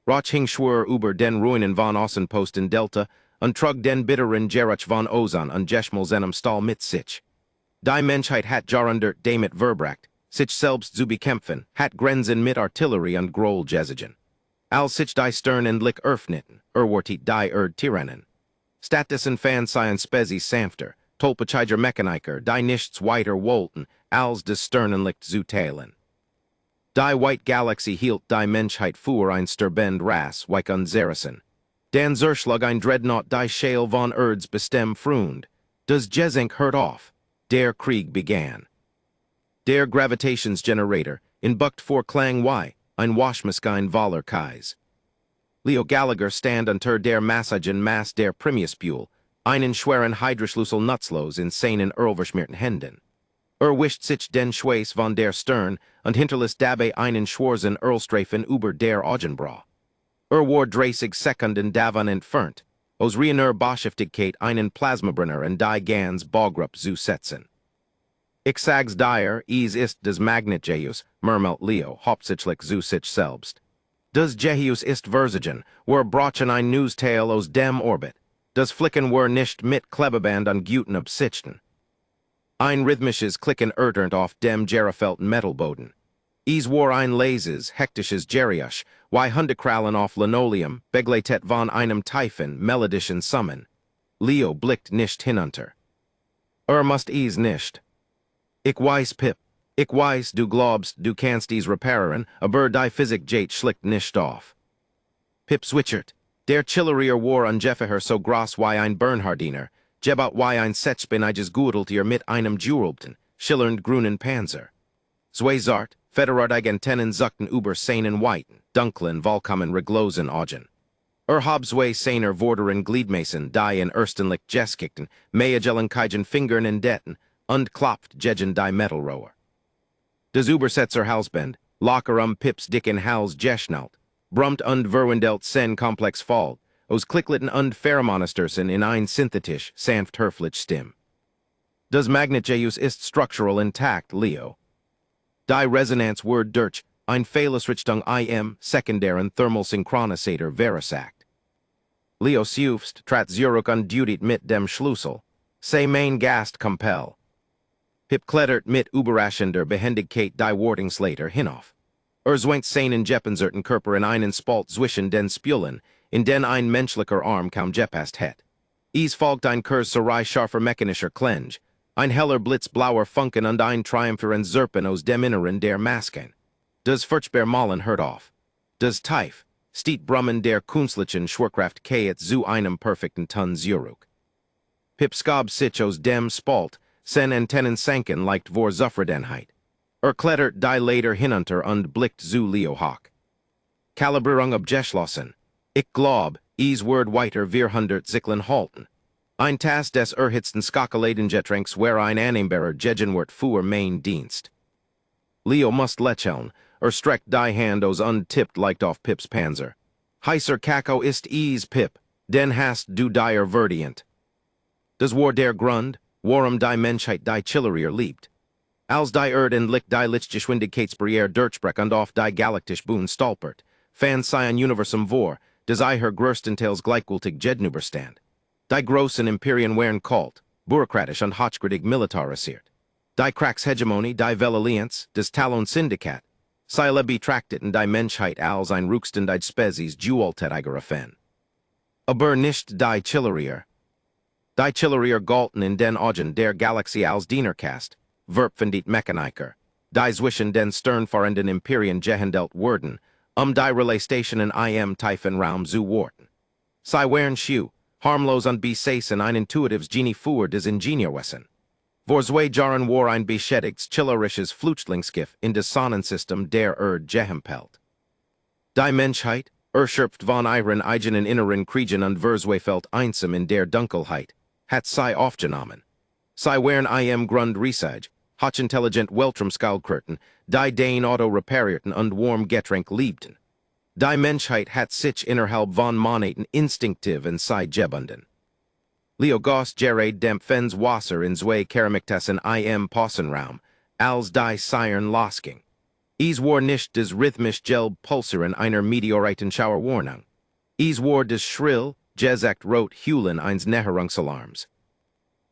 Roch hing schwur über den Ruinen von Außenposten Delta, und trug den bitteren Geruch von Ozon und Jeschmal seinem Stahl mit sich. Die Menschheit hat jahrhundert damit verbracht, sich selbst zu bekämpfen, hat Grenzen mit Artillerie und Groll jesigen. All sich die Stern und Lick öffneten, wartet die Tyrannen. Statisen fan seien spezi sanfter, tolpachiger Mechaniker, die nichts weiter wollten, als des Sternenlicht zu teilen. Die White Galaxy hielt die Menschheit für ein sterbend Ras, like unzerisen. Dan Zerschlug ein Dreadnought die Schale von Erds bestem frund. Das Jesenk hört auf. Der Krieg began. Der Gravitationsgenerator, in Bucht vor Klang Y, ein Waschmaschine Voller Kais. Leo Gallagher stand unter der Massagen Mass der Premiusbuhl, einen schweren Hydroschlüssel Nutzlos in seinen Earlverschmierten Händen. Wischt sich den Schweiß von der Stern und hinterlässt dabei einen schwarzen Earlstreifen über der Augenbraue. War 30 Sekunden davon entfernt, aus reiner Beschäftigkeit einen Plasmabrenner und die Gans Bogrup zu setzen. Ich sag's dir, es ist des Magnetjehus, murmelt Leo, hauptsächlich zu sich selbst. Das Jehus ist Versagen, wir brauchen ein Newsteil aus dem Orbit. Das Flicken wir nicht mit Klebeband und Guten absichten. Ein rhythmisches Klicken ertönt auf dem Gerafelt Metalboden. Es war ein leises, hektisches Geriusch, wie Hundekrallen auf Linoleum, begleitet von einem tiefen, melodischen Summen. Leo blickt nicht hinunter. Must es nicht. Ich weiß, Pip. Ich weiß, du glaubst, du kannst dies reparieren, aber die Physik geht schlicht nicht auf. Pip switchert. Der Chillerier war ungefähr so groß wie ein Bernhardiner, jebaut wie ein Setspinniges Gudeltier mit einem Jurelten, schillernd grünen Panzer. Zwei Zart, federartige Antennen zuckten über seinen weiten, dunklen, vollkommen reglosen Augen. Hab zwei seiner vorderen Gliedmaßen, die in erstenlich Jesskickten, meagellen keigen Fingern in Detten, und klopft gegen die Metalrohr. Des Übersetzer Halsband, locker Pips dicken Hals geschnallt, brummt und verwendelt sen komplex fall, aus Klicklitten und Pheromonestersen in ein synthetisch, sanft hörflich Stimm. Das Magnetjehus ist structural intact, Leo. Die Resonanz word durch, ein Fehlesrichtung im, sekundären Thermalsynchronisator versagt. Leo Seufzt, trat Zurück und dutit mit dem Schlüssel. Se main Gast compel. Pip klettert mit überraschender Behendigkeit die Wartungslater hinauf. Zwingt seinen Jeppenzerten Körper in einen Spalt zwischen den Spulen, in den ein menschlicher Arm kaum jeppast het. Es folgt ein Kurzerei scharfer mechanischer Klenge, ein heller blitzblauer Funken und ein triumphierend Zerpen aus dem Inneren der Masken. Das Furchtbar Malen hört auf. Das Teif, steht Brummen der Künstlichen Schwerkraft geht zu einem perfekten Ton Zurück. Pip skob sich aus dem Spalt, sen Antennen sanken leicht vor Zufriedenheit. Klettert die Later hinunter und blickt zu Leo Hawk. Kalibrierung geschlossen. Ich glaub, es wird weiter 400 Zyklen halten. Ein Tas des erhitzten Skakaladengetränks wär ein annehmbarer Gegenwart für mein Dienst. Leo must lächeln, streckt die Hand aus untippt leicht auf Pips Panzer. Heißer Kakao ist es, Pip, den hast du dir verdient. Das war der Grund, warum die Menschheit die Chillerier liebt. Als die Erde und Licht die Lichtgeschwindigkeitsbarriere durchbrech und auf die galaktisch Boon stolpert, fan sie ein Universum vor, das her größtenteils gleichgültig gegenüberstand. Die großen Imperien wären kalt, bürokratisch und hochgradig militarisiert. Die Kriegshegemonie, die Wellallianz, das Talon-Syndikat, sie betrachteten die Menschheit als ein rückständig Spezies gewalttätiger Fan. Aber nicht die Chillerier. Die Chillerier galten in den Augen der Galaxie als Dienerkast, verpfändigt Mechaniker, die zwischen den sternfahrenden Imperien gehandelt wurden, die Relationen im tiefen Raum zu warten. Sie wären scheu, harmlos und besessen ein intuitives Genie für des Ingenieurwesen. Vor zwei Jahren war ein beschädigtes chillerisches Flüchtlingsschiff in das Sonnensystem der Erde gehempelt. Die Menschheit, erschöpft von ihren eigenen inneren Kriegen und verzweifelt einsam in der Dunkelheit, hat sie aufgenommen. Sie wären im Grund riesig, hochintelligent Weltraumskaldkröten, die den Auto reparierten und warm Getränk liebten. Die Menschheit hat sich innerhalb von Monaten instinktiv in sie gebunden. Leo Goss gerät dem Fens Wasser in zwei Keramiktassen im Possenraum, als die Siren losging. War nicht des rhythmisch gelb pulsaren einer Meteoritenschauer Warnung. War des schrill, gesagt rot Hewlin eins Näherungsalarms.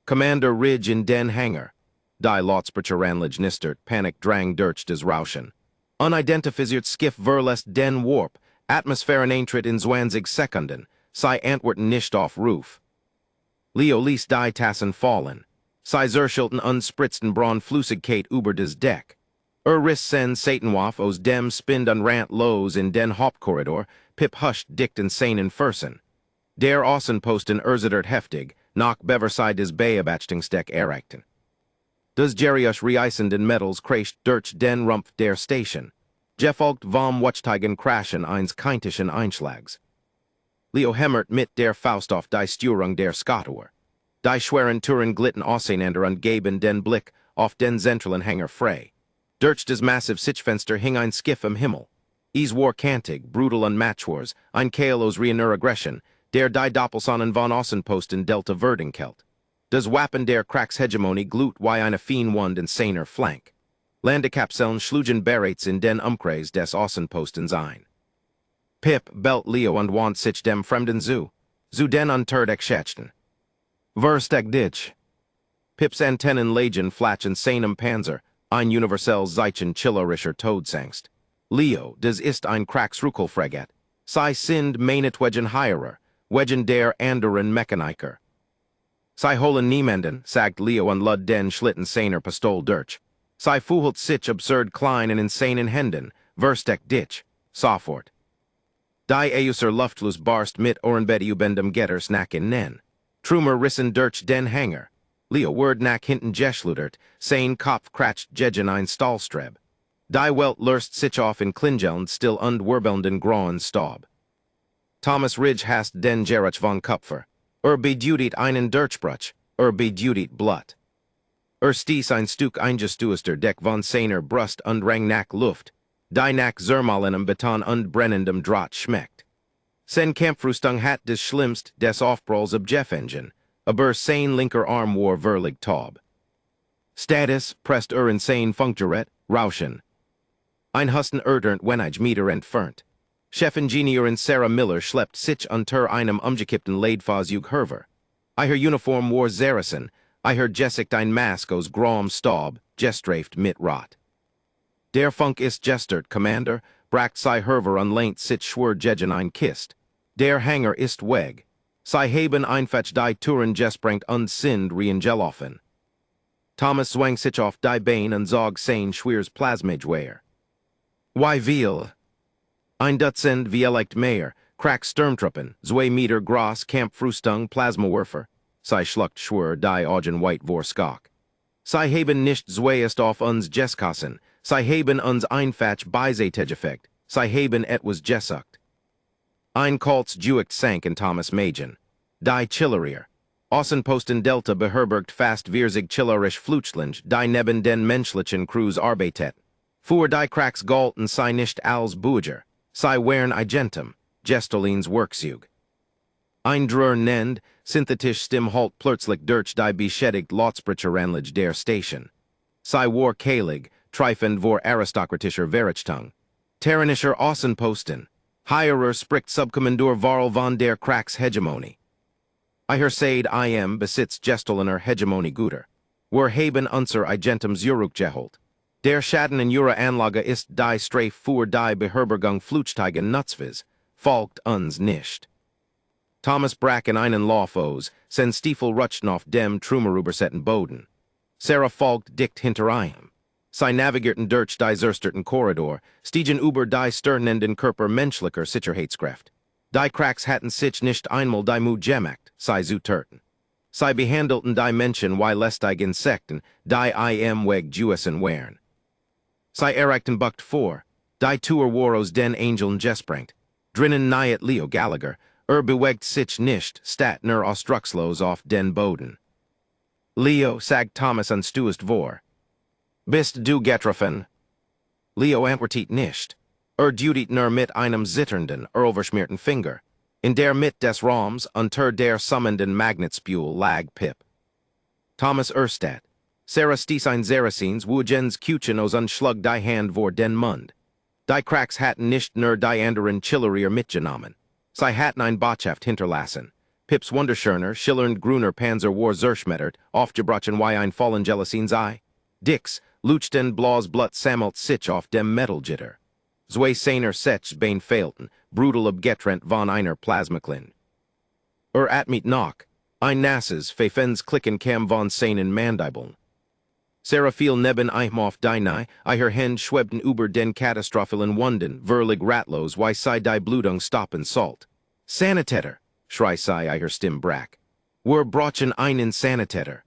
Commander Ridge in den Hangar. Die Lotsprecher Ranlige Nistert, Panic Drang durch des Rauschen. Unidentifisiert Skiff verlässt den Warp, Atmosphären Eintritt in 20 Sekunden, sei Antworten nicht auf Ruf. Leo ließ die Tassen fallen. Sei Zerschilten unspritzten Braun Flüssigkeit über des Deck. Riss sen Satanwaf aus dem Spind an Rant Lows in den Hauptkorridor, Pip huscht dicht in seinen Fersen. Der Außenposten erzedert heftig, nach Beverside des Beabachtingsteck erreichten. Des Jeriush reisenden Metals crasht durch den Rumpf der Station. Gefolgt vom Watchtigen crashen eins keintischen Einschlags. Leo hämmert mit der Faust auf die Störung der Skottour. Die schweren Türen glitten auseinander und geben den Blick auf den zentralen Hangar frei. Durch des massive Sichfenster hing ein Skiff am Himmel. War kantig, brutal und matchwars, ein Kalos reiner Aggression, der die Doppelsonnen von Außenposten Delta Verdenkelt. Des Wappen der Kriegshegemonie glut wie eine Fienwand in seiner Flank. Landekapseln schlugen bereits in den Umkreis des Außenpostens ein. Pip belt Leo und wand sich dem Fremden zu den unterdek schätzten. Versteck dich. Pips Antennen Legion flatschen seinem Panzer, ein universelles Zeichen chillerischer Todsangst. Leo, des ist ein Kriegsruckelfregat. Sei sind meinetwegen Heirer, wegen der anderen Mechaniker. Sei holen niemanden, sagt Leo und lud den Schlitten seiner Pistol durch. Sei fuhlt sich absurd klein und insanen Händen, versteck dich, sofort. Die Euser Luftlos barst mit Ohrenbett ubendem Getter snacken nen. Trumer rissen durch den Hangar. Leo word nach hinten geschludert, sein Kopf kratzt gegen ein Stahlstreb. Die Welt lurst sich auf in Klingeln still und wirbelnden grauen Staub. Thomas Ridge hast den Gerach von Kupfer. Bedutit einen Durchbruch, bedutit Blut. Stieß ein Stück eingestuester Deck von seiner Brust und rang nach Luft. Die nach zermalenem Beton und brennendem Draht schmeckt. Sen Kampfrüstung hat des Schlimmst des Aufpralls ob Jeff-Engine, aber sein linker Arm war verlig taub. Status presst insane Funkgerät, Rauschen. Ein Husten wenige Meter entfernt. Chefingenieurin Sarah Miller schleppt sich unter einem umgekippten Leitfahrzeug herver. Ihr Uniform war Zerrissen, ihr Jessikt ein Mask aus grauem Staub, gestraft mit Rot. Der Funk ist gestert, Commander, brackt sei herver und lehnt sich schwur gegen ein Kist. Der Hangar ist weg. Sei haben einfach die Türen gesprengt und sind reingelaufen. Thomas zwang sich auf die Beine und zog sein schweres Plasmagewehr. Wie viel? Ein Dutzend vielleicht mehr, Crack Sturmtruppen, 2 Meter groß Kampfrüstung Plasmawerfer. Sei schluckt schwur die Augen weit vor Skak. Sei haben nicht zweiest auf uns geskossen, sei haben uns einfach Beiseitegeffekt, sei haben etwas gesucht. Ein Colts Juicht sank in Thomas Magen. Die Chillerier. Außenposten Delta beherbergt fast wirzig chillerisch Flutschlinge, die neben den menschlichen Crews arbeitet. Fuhr die Cracks galten sei nicht als Buger, sei wären Agentum, Gestolins Workzug. Ein Drur nend, synthetisch Stim halt plötzlich durch die beschädigt Lotsprecher Ranlige der Station. Sei war Kalig, treifend vor aristokratischer Verichtung. Terranischer Außenposten. Hierer spricht Subkommandeur Varl von der Cracks Hegemonie. Ihr seid im Besitz Gestoliner Hegemonie Guter. Wir haben unser Agentum zurückgeholt. Der Schaden in Ihrer Anlage ist die Strafe für die Beherbergung Flutsteigen Nutzvis, folgt uns nicht. Thomas Bracken einen Lauf aus, sen Stiefel rutschten auf dem Trümmerübersetten Boden. Sarah folgt dicht hinter ihm. Sie navigierten durch die zerstörten Korridor, stiegen über die sternenden Körper menschlicher Sicherheitskräfte. Die Cracks hatten sich nicht einmal die Mühe gemacht, sie zu töten. Sie behandelten die Menschen wie lästige Insekten, die im Weg Jewesen wären. Sie erreichten buckt vor, die Tour war aus den Angeln gesprengt. Drinnen nahet Leo Gallagher, bewegt sich nicht, statner Ostruxlos auf den Boden. Leo, sagt Thomas unstuest vor. Bist du getroffen? Leo antwortet nicht. Dutit nur mit einem zitternden, verschmierten Finger. In der Mitte des Raums, unter der summenden Magnetspule lag Pip. Thomas Erstadt. Sarah sties ein Zerasines, wogens kuchen os unschlug die Hand vor den Mund. Die Cracks hatten nicht nur die anderen Chillerier mitgenommen. Sie hatten ein Botschaft hinterlassen. Pips Wunderschöner, schillernd Gruner Panzer war zerschmettert, aufgebrochen wie ein fallen Jealousines Ei. Dix, luchten Blaus Blut sammelt sich auf dem Metalgitter. Zwei seiner Setch Bane fehlten, brutal Abgetrent von einer Plasmaklin. Atmit noch, ein nasses, Pfeffens klicken kam von seinen Mandibeln. Sarah fiel neben Eichmoff Dinei, her Hen schwebten über den Katastrophilen Wunden, verlig Ratlos, wie sei die Blutung stoppen salt. Sanitäter, schrei sei her Stimm brack. Wir brochen einen Sanitäter.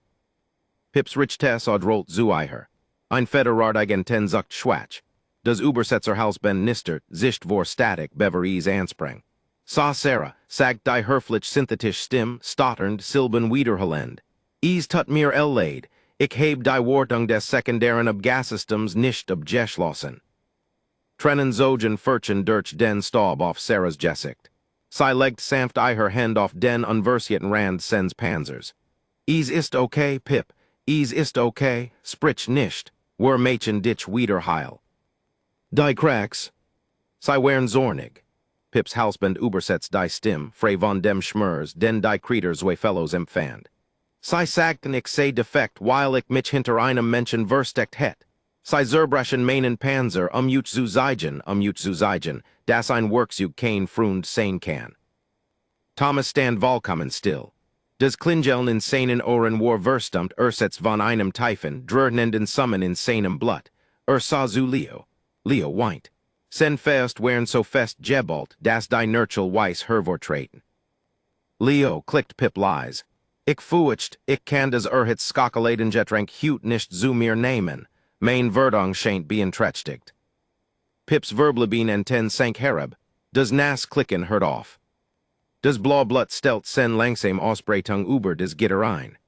Pips Richtess odrolt zu her. Ein Federardigen ten zucht schwach. Das Übersetzer Hausben nistert, Sicht vor Statik, Beveries ansprang. Sa Sarah, sagt die Herflich synthetisch Stimm, stotternd, Silben Wiederholend. Tut mir leid. Ich heb die Wartung des sekundären Abgassystems nicht abgeschlossen. Trennen Zogen Furchen durch den Staub auf Sarahs Gesicht. Sie legt sanft her Hand auf den unversierten Rand sens Panzers. Ist okay, Pip. Ist okay, sprich nicht. Wir Mädchen dich wiederheil. Die Cracks. Sie wären zornig. Pips Hausband Übersetzt die Stimm, frei von dem Schmers, den die Krieder zwei Fellows empfand. Sie sagten ich sei defekt, weil ich mich hinter einem Menschen versteckt het. Sie zerbrechen meinen Panzer, zu zeigen, dass ein Werkzeug kein Freund sein kann. Thomas stand vollkommen still. Das Klingeln in seinen Ohren war verstummt, setzt von einem tiefen, dröhnenden Summen in seinem Blut. Sah zu Leo. Leo weint. Sen fest wären so fest gebolt, dass die Nurchel weiss hervortreten. Leo klickt Pip lies. Ich furcht, ich kann das hit skakaladen jetrank hut nicht zu mir nehmen. Mein Verdung scheint beeinträchtigt. Pips Verblebin en ten sank herab. Das Nas klicken hört auf. Das Blaublut stelt sen langsam Ausbreitung über das Gitter ein.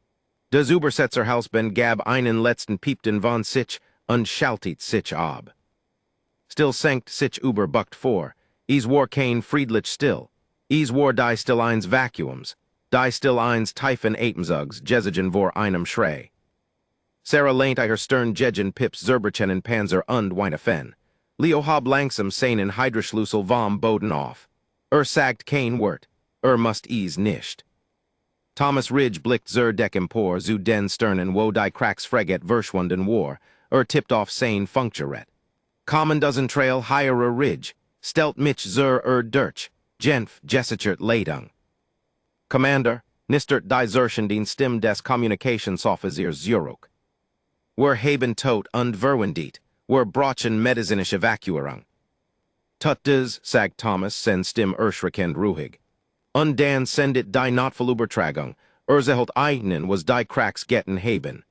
Das Übersetzer Hausben gab einen letzten Piepten von sich und schaltet sich ab. Still sankt sich über buckt vor. War kein friedlich still. War die still eins Vakuums. Die still eins tiefen Atemzugs, Jesigen vor einem Schrei. Sarah lehnt her Stern Jegen Pips Zerberchenen Panzer und Weinefen. Leo hob langsam seinen Hydroschlüssel vom Boden auf. Sagt kein Wort. Must nicht. Thomas Ridge blickt Deck empor zu den Sternen wo die Cracks Fregat verschwunden war. Tipped off sein Funkgerät. Common dozen trail higher Ridge. Stelt mich durch. Genf Jessichert Leitung. Commander, nistert die Zerschendien Stimm des Kommunikationsoffiziers Zurück. Wir haben tot und verwendet. Wir brochen medizinische Evakuierung. Tut des, sagt Thomas, sen Stimm erschreckend ruhig. Und dann sendet die Notfallübertragung. Zehlt einen was die Cracks getten haben.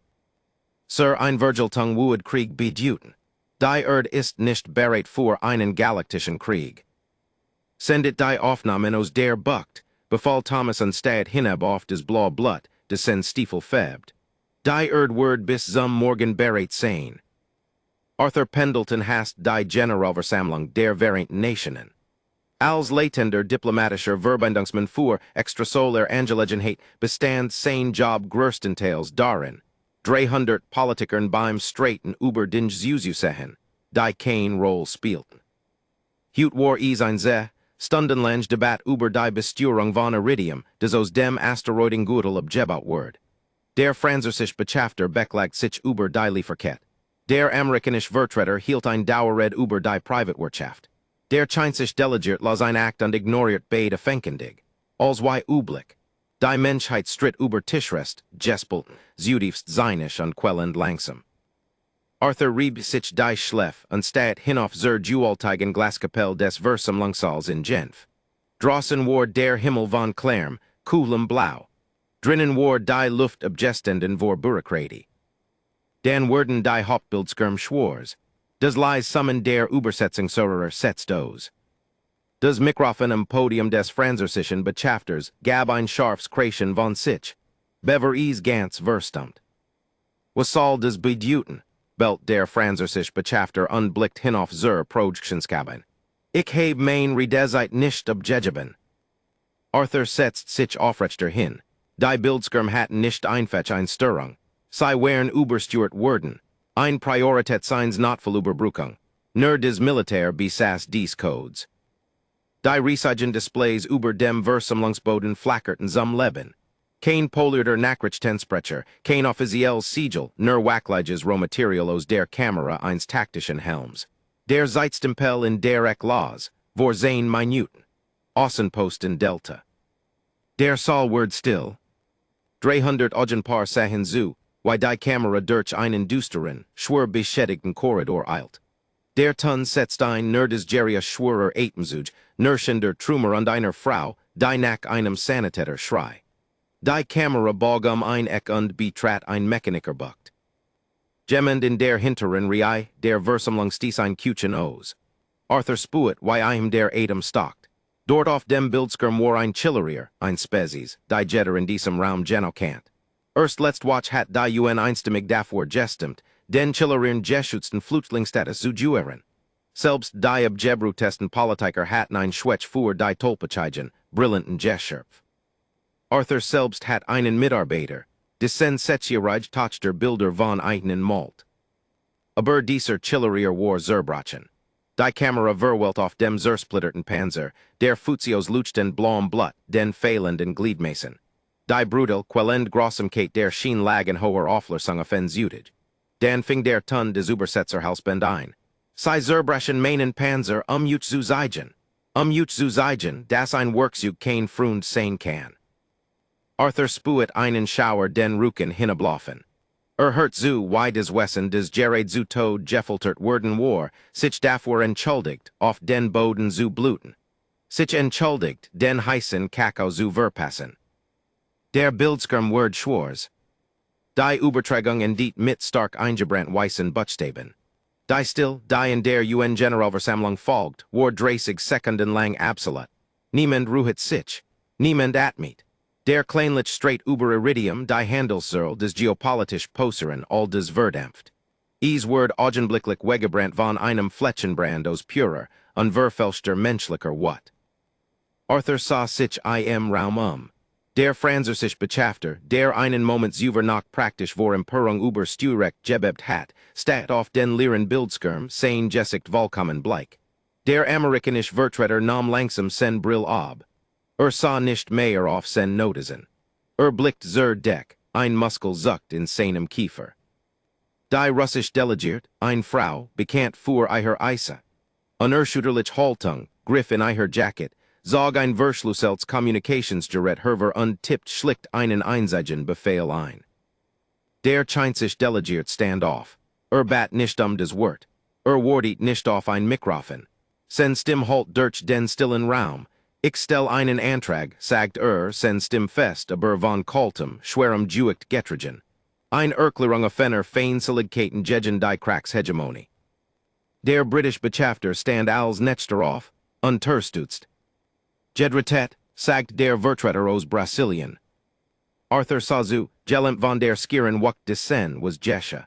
Sir ein Virgiltung would Krieg beduten. Die Erde ist nicht bereit für einen galaktischen Krieg. Sendet die Aufnahmen aus der Bucht. Befahl Thomas anstatt hinab auf des Blau Blut, des sen Stiefel febt. Die Word bis zum Morgen bereit sein. Arthur Pendleton hast die Generalversammlung der Vereinten Nationen. Als leitender diplomatischer Verbindungsmann für extrasolar Angelegenheit bestand sein Job größtenteils darin, 300 Politikern beim Streiten über den Zusehen, die kein Rolle spielten. Hut war ein sehr stundenlang Debatt über die Besteuerung von Iridium, des aus dem Asteroidengürtel abgebaut wird. Der französische Botschafter beklagt sich über die Lieferkette. Der amerikanische Vertreter hielt ein Dauerred über die Privatwirtschaft. Der chinesische Delegiert las ein Akt und ignoriert beide Fenkendig. Als wie üblich. Die Menschheit stritt über Tischrest, gespelt, zutiefst seinisch und quellend langsam. Arthur rieb sich die Schleff und statt hinauf zur Jewelteigen Glaskapelle des Versammlungssaals in Genf. Draußen war der Himmel von klarem, kühlem Blau. Drinnen war die Luft abgestanden vor Bürokratie. Dann wurden die Hauptbildschirm schwarz. Das lies summen der Übersetzungsführer setzt aus. Das Mikrofon am Podium des französischen Betrachters gab ein scharfes Kreischen von sich. Beveries ganz verstummt. Was soll das bedeuten? Belt der französische Betrachter und blickt hinauf zur Projektionskabine. Ich heb mein Redeseit nicht abgegeben. Arthur setzt sich aufrechter hin. Die Bildschirm hatten nicht einfach eine Störung. sei wären Überstewart werden, ein Priorität seins not für Überbrückung, nur des Militär besaß dies Codes. Die Reisigen displays über dem Versammlungsboden flackerten zum Leben. Kein polierter Nachrichtensprecher, kein offizielles Siegel, nur Wackliges Rohmaterial der Kamera eines taktischen Helms. Der Zeitstempel in der Eklas, vor seine Minuten. Außenposten Delta. Der Sollword still. 300 Paar sahen zu, wie die Kamera durch einen düsteren, schwer beschädigten Korridor eilt. Der Ton setzt ein nur des Geria schwerer Atemzug, nurschender Trümmer und einer Frau, die nach einem Sanitäter schrei. Die Kamera bog ein Eck und betrat ein Mechaniker buckt. Jemand in der hinteren Reihe, der Versammlungsdies ein Kuchen O's. Arthur spuet, wie ihm der Atem stockt. Dort auf dem Bildschirm war ein Chillerier, ein Spezies, die Jetter in diesem Raum genokant. Erst letzt watch hat die UN einstimmig davor gestimmt, den Chillerieren geschützten Flüchtlingsstatus zu jueren. Selbst die Abgebrutesten Politiker hatten ein Schwetsch für die Tolpachigen, brillanten Geschöpf. Arthur selbst hat einen Mitarbeiter, dessen Setschierige Tochter Bilder von eigenen Malt. Aber dieser Chillerier war zerbrachen. Die Kamera verwelt auf dem zersplitterten Panzer, der Fuzios luchten blauem Blut, den fehlenden Gliedmaßen. Die Brutal, quellend Grossamkeit der Schien lagen hoher Auflösung offensutig. Dan fing der Ton des Übersetzer Halsband ein. Sei zerbrechen meinen Panzer zu zeigen. Zu zeigen, das ein Werkzeug kein Freund sein kann. Arthur spuet einen Schauer den Rücken hinablaffen. Hört zu, wie des Wessen des Gerät zu Tod gefiltert worden war, sich davor entschuldigt, auf den Boden zu bluten. Sich entschuldigt, den heißen Kakao zu verpassen. Der Bildschirm word schwors. Die Übertragung in dit mit stark eingebrannt weißen Buchstaben. Die still, die in der UN-Generalversammlung folgt, war 30 Sekunden lang absolut. Niemand ruhet sich. Niemand atmet. Der kleinlich straight über Iridium die Handelssearl des geopolitisch Poseren all des verdämpft. Word augenblicklich weggebrannt von einem Flächenbrand aus purer, unverfälschter menschlicher What. Arthur sah sich im Raum. Der Franzer sich beschäftigte, der einen Moment über noch praktisch vor Empörung über Sturek gebebt hat, stat auf den leeren Bildschirm, sein Gesicht vollkommen bleich. Der amerikanische Vertreter nahm langsam sen Brill ab. Sah nicht mehr auf sen Notizen. Blickt zur Deck, ein Muskel zuckt in seinem Kiefer. Die russisch Delegiert, ein Frau, bekannt für ihre Eise. Unerschütterlich Haltung, griff in ihre Jacket, zog ein Verschlüsseltes Kommunikationsgerät hervor und tippt schlicht einen einzigen Befehl ein. Der scheint sich delegiert stand auf. Bat nicht des Wort. Wartet nicht auf ein Mikrofon. Sen Stimm halt durch den stillen Raum. Ich stell einen Antrag, sagt sen Stimm fest, aber von kaltem, schwerem Juicht Getrigen. Ein Erklärung offener Feinseligkeiten gegen die Kriegshegemonie. Der British Botschafter stand als nächster auf, unterstützt. Jedretet, sagt der Vertreter aus Brasilien. Arthur Sazu, Gelent von der Skieren wucht des Sen was Jesche.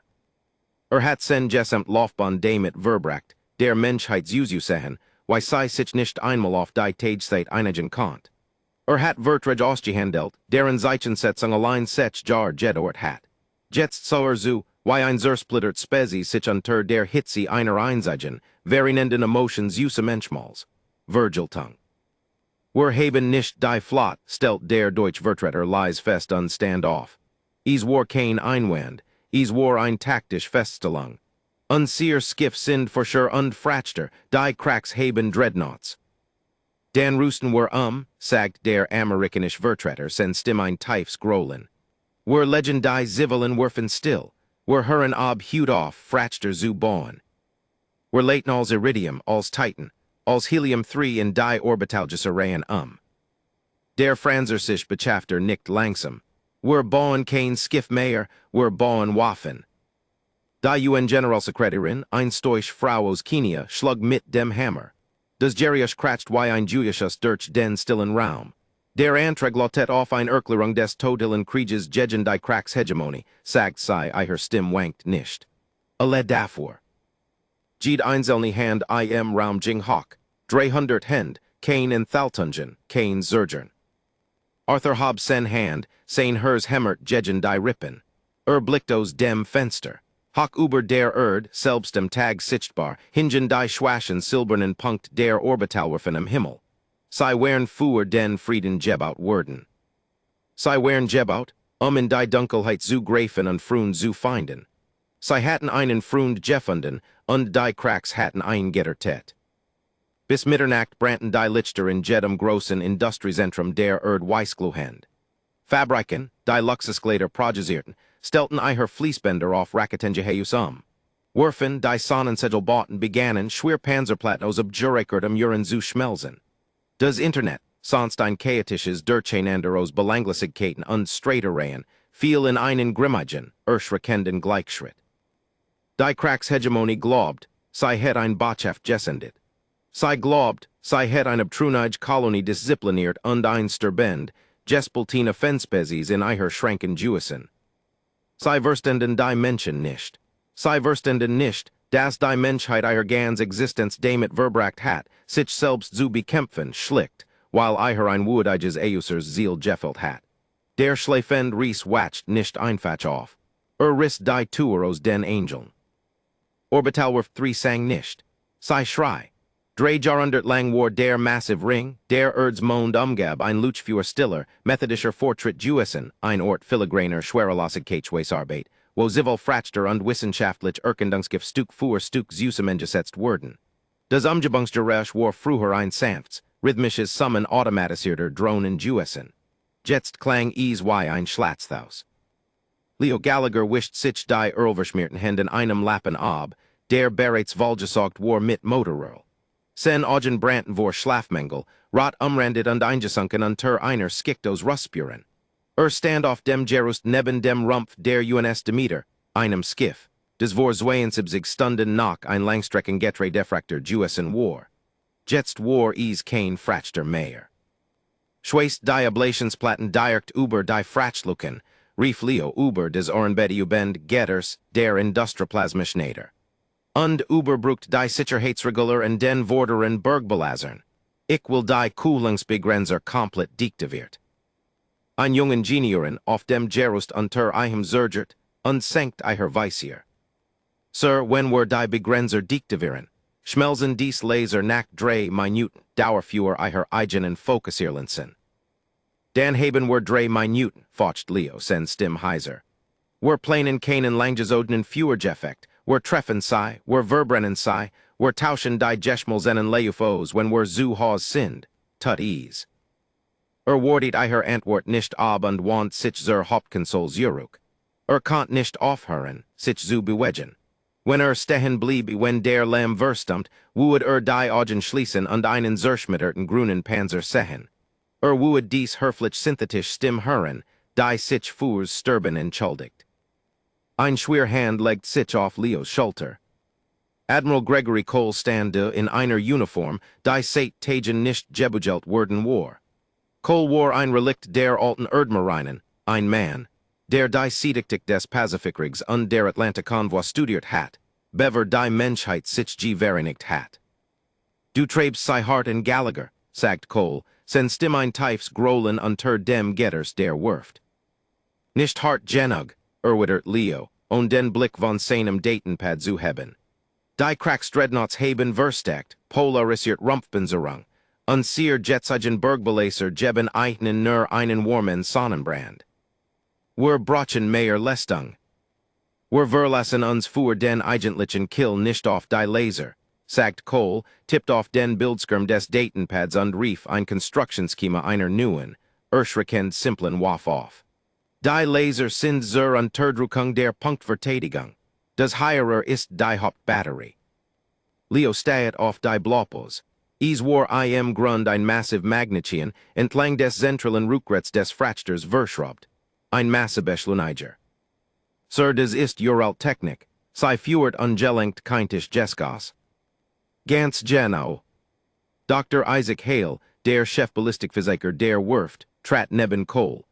Hat sen gesamt Laufbahn damit verbracht, der Menschheitsjusehen, wie sei sich nicht einmal auf die Tageszeit einigen Kant. Hat Vertrag ausgehandelt, deren Zeichensetzung allein sech jar jedort hat. Jetzt so zu, wie ein zersplittert Spezies sich unter der Hitze einer einzigen, varianten Emotions use Menschmals. Virgiltung. Wir haben nicht die Flott, stellt der Deutsch Vertreter leis fest und stand auf. War kein Einwand, war ein taktisch Feststellung. Unseer Skiff sind für sure unfratchter, die Cracks haben Dreadnoughts. Dan Roosten war sagt der amerikanische Vertreter, sen Stimm ein tiefs Grollen. Wir legend die Zivelen werfen still, wir hören ob hut auf, fratchter zu bauen. Wir laten als Iridium, als Titan, als Helium-3 in die Orbitalgesarrayen Der Franzer sich Botschafter nickt langsam. Wir bauen kein Skiff mehr, wir bauen Waffen. Die UN-Generalsekretärin, ein Stoisch Frau aus Kenia, schlug mit dem Hammer. Das Gerius kratzt wie ein Julius durch den stillen Raum. Der Antrag lautet auf ein Erklärung des Todillen Krieges gegen die Kriegshegemonie, sagt sei ihre Stimm wankt nicht. Alle davor. Jede einzelne Hand im Raum ging hoch, 300 Hände, kein Enthaltungen, kein Zergern. Arthur hob sen Hand, sein hers hämmert gegen die Rippen. Blicktos dem Fenster. Hock über der Erd, selbst am Tag sichtbar, hingen die Schwachen silbernen Punkt der Orbitalwerfen am Himmel. Sie wären für den Frieden Gebaut worden. Sie wären gebaut, in die Dunkelheit zu greifen und Freund zu finden. Sie hatten einen Freund gefunden, und die Cracks hatten ein Gettertet. Bis Mitternacht brannten die Lichter in jedem großen Industriezentrum der Erd Weißgluhend. Fabriken, die Luxusgläder produzierten, stellten ihre Fließbänder auf Raketengeheus Werfen, die Sonnensegelbauten begannen, schwer Panzerplateaus ab Jurekerdem Uren zu schmelzen. Das Internet, sonst ein chaotisches Durcheinander aus Belanglosigkeiten und Streitereien, fiel in einen grimmigen, erschreckenden Gleichschritt. Die Cracks Hegemonie glaubt, sie het ein Botschaft gesendet. Sie glaubt, sie het eine Abtrünnige Kolonie diszipliniert und ein Sterbend, gespaltene Fenspezies in ihrer schranken Jewisen. Sie verstanden die Menschen nicht. Sie verstanden nicht, dass die Menschheit ihrer ganz Existenz damit verbracht hat, sich selbst zu bekämpfen, schlicht, weil ihr ein wudiges Eusers Ziel gefällt hat. Der Schläfend Ries wacht nicht einfach auf. Riss die Tour aus den Angeln. Orbitalwerf 3 sang nicht. Sie schrei. 300 lang war der massive Ring, der Erds Mond umgab ein Luchfeuer stiller, methodischer Fortschritt Jewisen, ein Ort filigraner Schwerelassig-Arbeit, wo civil Frachter und wissenschaftlich Erkundungsgif Stück für Stück zusammengesetzt wurden. Das Umgebungsgeräusch war früher ein sanftes, rhythmisches Summen automatisierter Drohnen Jewisen. Jetzt klang es wie ein Schlatzhaus. Leo Gallagher wischt sich die Verschmierten Händen einem Lappen ab, der bereits vollgesaugt war mit Motoröl. Sen Augen Branten vor Schlafmangel, rot umrandet und eingesunken unter einer Skiktos Rustburen. Stand auf dem Gerust neben dem Rumpf der UNS Demeter, einem Skiff, des vor 72 Stunden nach ein Langstreckengetre defrakter Jewisen war. Jetzt war es kein Frachter mehr. Schweißt die Ablationsplatten direkt über die Frachtluken, rief Leo über des Ohrenbedubend Getters der Industrieplasmaschneider. Und überbrucht die Sicherheitsregular und den vorderen Bergbelazern. Ich will die Kühlungsbegrenzer komplett deaktiviert. Ein junger Ingenieurin auf dem Gerust unter ihrem Zergert und senkt ihr Weissier. Sir, wenn wir die Begrenzer deaktivieren, schmelzen dies Laser nach 3 Minuten Dauerführer ihr eigenen Fokussierlinsen. Dan haben wir 3 Minuten, faucht Leo sen Stimm heiser. Wir planen keinen langgezogen Führergeffekt, wir treffen sie, wir verbrennen sie, wir tauschen die Geschmelzenen Leufos, wenn wir zu Haus sind, tut ease. Wartet ihr Antwort nicht ab und want sich zur Hauptkonsole zurück. Konnt nicht aufhören, sich zu bewegen. Wenn stehen blieb, wenn der Lärm verstummt, would die Augen schließen und einen zerschmetterten grünen Panzer sehen. Would dies höflich synthetisch Stimm hören, die sich fürs Sterben entschuldigt. Ein schwer Hand legt sich auf Leos Schulter. Admiral Gregory Cole stande in einer Uniform, die seit Tagen nicht gebugelt worden war. Cole war ein Relikt der alten Erdmarinen, ein Mann, der die Seediktik des Pazifikriegs und der Atlantikkonvoi studiert hat, bever die Menschheit sich vereinigt hat. Du treibst sei hart in Gallagher, sagt Cole, sen Stimm ein Tiefs grollen unter dem Getters der Werft. Nicht hart genug, erwidert Leo, und den Blick von seinem Datenpad zu haben. Die Cracks Dreadnoughts haben versteckt, polarisiert Rumpfpanzerung, und sier jetzigen Bergbelaser geben einen nur einen warmen Sonnenbrand. Wir brauchen mehr Leistung. Wir verlassen uns für den eigentlichen Kill nicht auf die Laser, sagt Cole, tippt auf den Bildschirm des Datenpads und rief ein Konstruktionsschema einer neuen, erschreckend simplen Waffe auf. Die Laser sind zur Unterdrückung der Punktverteidigung. Das Heirer ist die Hauptbatterie. Leo steht auf die Blopos. Es war im Grund ein massiv Magnetchen entlang des zentralen Rückgratts des Frachters verschraubt. Ein Massebeschleuniger. Sir, das ist uralt Technik. Sie führt ungelenkt keintisch Jesgas. Ganz genau. Dr. Isaac Hale, der Chefballistikphysiker der Werft, trat neben Cole.